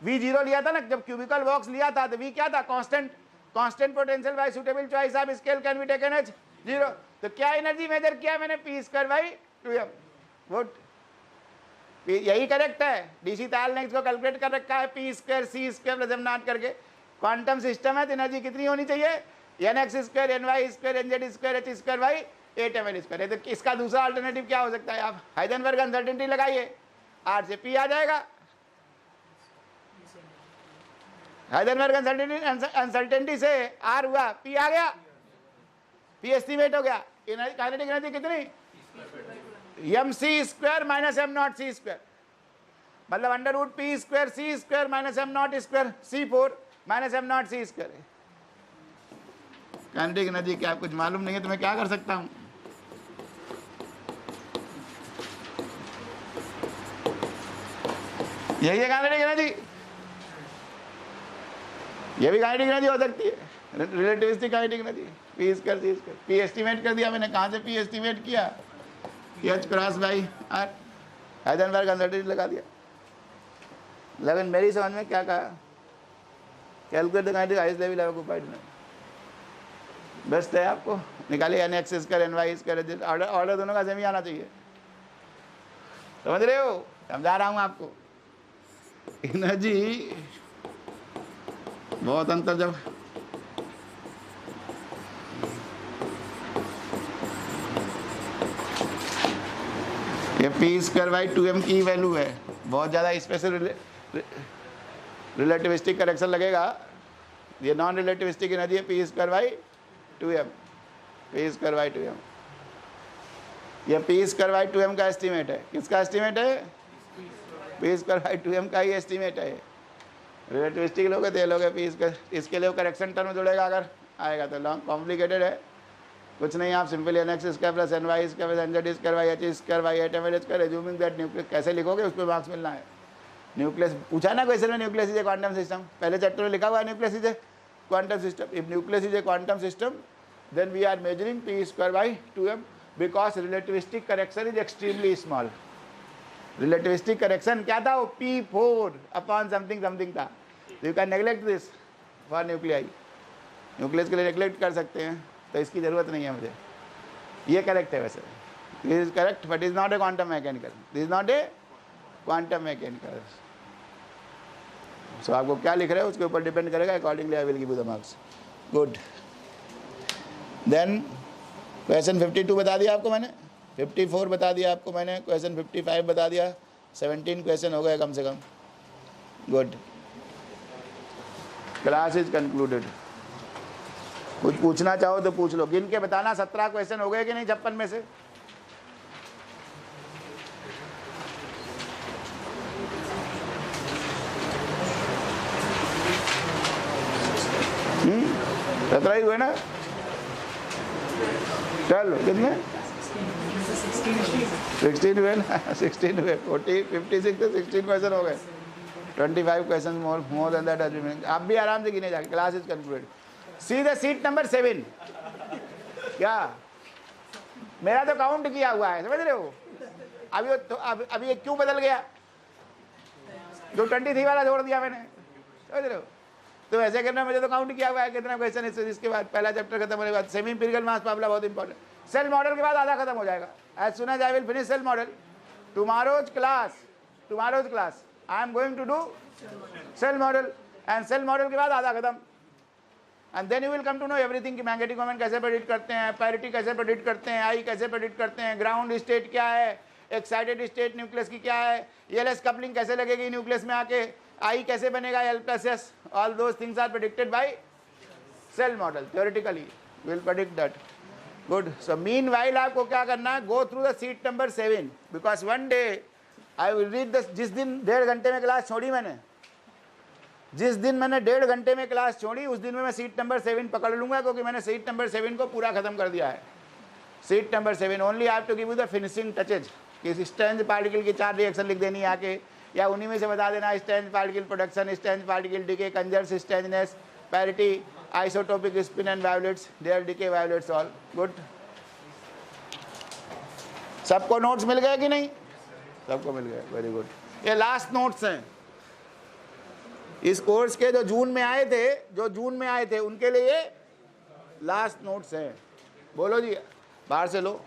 V0 लिया था ना जब क्यूबिकल बॉक्स लिया था, तो V क्या था? Constant potential by suitable choice of scale can be taken as 0. तो क्या एनर्जी मेजर किया मैंने? P square by 2m. Good. यही करेक्ट है. डीसी ताल ने इसको कैलकुलेट कर रखा है, P square C square plus m0 करके. क्वांटम सिस्टम है तो एनर्जी कितनी होनी चाहिए? nx square ny square nz square h square by 8 ml square. तो इसका दूसरा अल्टरनेटिव क्या हो सकता है? आप हाइजेनबर्ग अनसर्टेनिटी लगाइए, R से P आ जाएगा. हाइजेनबर्ग अनसर्टेनिटी से R हुआ, P आ गया, P एस्टिमेट हो गया. काइनेटिक एनर्जी कितनी? mc square minus m0 c square, मतलब under root P square C square minus m0 square C4 minus m0 c square. Kinetic energy क्या कुछ मालूम नहीं है तो मैं क्या कर सकता हूँ? यही है काइनेटिक एनर्जी. ये भी काइनेटिक एनर्जी हो सकती है, relativistic kinetic energy. P square C square. P estimate कर दिया मैंने. कहाँ से P एस्टिमेट किया? H cross by R. Heisenberg uncertainty लगा दिया. लेकिन मेरी समझ में क्या कहा? Calculate the kinetic highest level of occupied. Best है आपको. निकालिए nx square ny square. Order दोनों का सेम ही आना चाहिए. समझ रहे हो? समझा रहा हूँ आपको. एनर्जी बहुत अंतर. जब ये P स्क्वायर बाई 2m की वैल्यू है, बहुत ज़्यादा स्पेशल रिलेटिविस्टिक करेक्शन लगेगा. ये नॉन रिलेटिविस्टिक एनर्जी है P square by 2m. P square by 2m. ये P स्क्वायर बाई 2m का एस्टीमेट है. किसका एस्टीमेट है? P स्क्वायर बाई 2m का ही एस्टीमेट है. रिलेटिविस्टिक लोगे तो ये लोगे P स्क्वायर. इसके लिए करेक्शन टर्म जुड़ेगा, अगर आएगा तो लॉन्ग कॉम्प्लिकेटेड है. कुछ नहीं, आप simply NX square plus NY square plus एनजेड square by H square by 8ml square assuming that nucleus कैसे लिखोगे उस पर मार्क्स मिलना है। न्यूक्लियस पूछा ना क्वेश्चन में, nucleus is a quantum system, पहले चैप्टर में लिखा हुआ है nucleus is a quantum system. If nucleus is a quantum system then we are measuring p square by 2m because relativistic correction is extremely small. Relativistic correction क्या था, वो p4 upon something something था। You can neglect this for nuclei, nucleus के लिए neglect कर सकते हैं, तो इसकी ज़रूरत नहीं है मुझे। ये करेक्ट है वैसे, this is correct but is not a quantum mechanical, this is not a quantum mechanical. So आपको क्या लिख रहे हो उसके ऊपर डिपेंड करेगा, accordingly I will give you the marks. Good, then question 52 बता दिया आपको मैंने, 54 बता दिया आपको मैंने, क्वेश्चन 55 बता दिया, 17 क्वेश्चन हो गए कम से कम। Good, class is concluded. कुछ पूछना चाहो तो पूछ लो, गिन के बताना 17 क्वेश्चन हो गए कि नहीं 56 में से। सत्रह ही हुए ना, चलो कितने 16 हुए ना 16 हुए, 40 56 तो 16 क्वेश्चन हो गए, 25 question more than that has been. आप भी आराम से गिने जाके, class is concluded. See the sheet number 7, क्या मेरा तो काउंट किया हुआ है, समझ रहे हो। अभी तो अभी ये क्यों बदल गया, जो 23 वाला जोड़ दिया मैंने, समझ रहे हो। तो ऐसे करना, मुझे तो काउंट किया हुआ है कितना क्वेश्चन है। इसके बाद पहला चैप्टर खत्म होने के बाद सेमी इंपिरिकल मास फार्मूला बहुत इंपॉर्टेंट, सेल मॉडल के बाद आधा खत्म हो जाएगा। As soon as I will finish shell model, tomorrow's class I am going to do shell model, and shell model के बाद आधा खत्म। And then you will come to know everything कि मैग्नेटिक मोमेंट कैसे प्रेडिक्ट करते हैं, parity कैसे predict करते हैं, आई कैसे प्रेडिक्ट करते हैं, ग्राउंड स्टेट क्या है, एक्साइटेड स्टेट न्यूक्लियस की क्या है, एलएस कपलिंग कैसे लगेगी न्यूक्लियस में आके, आई कैसे बनेगा L+S, all those things are predicted by shell model, theoretically will predict that. Good, so meanwhile आपको क्या करना है, go through the sheet number 7 because one day I will read the, जिस दिन 1.5 घंटे में क्लास छोड़ी मैंने, जिस दिन मैंने 1.5 घंटे में क्लास छोड़ी उस दिन में मैं सीट नंबर 7 पकड़ लूंगा, क्योंकि मैंने सीट नंबर 7 को पूरा खत्म कर दिया है। Sheet number 7 only I have to give you the finishing touches, कि स्ट्रेंज पार्टिकल की 4 रिएक्शन लिख देनी है आके, या उन्हीं में से बता देना strange particle production, strange particle decay, conserves strangeness, parity, isotopic spin and violates, their decay violates all. Good, सबको नोट्स मिल गए कि नहीं, सबको मिल गए, वेरी गुड। ये लास्ट नोट्स हैं इस कोर्स के, जो जून में आए थे उनके लिए लास्ट नोट्स हैं। बोलो जी, बाहर से लो।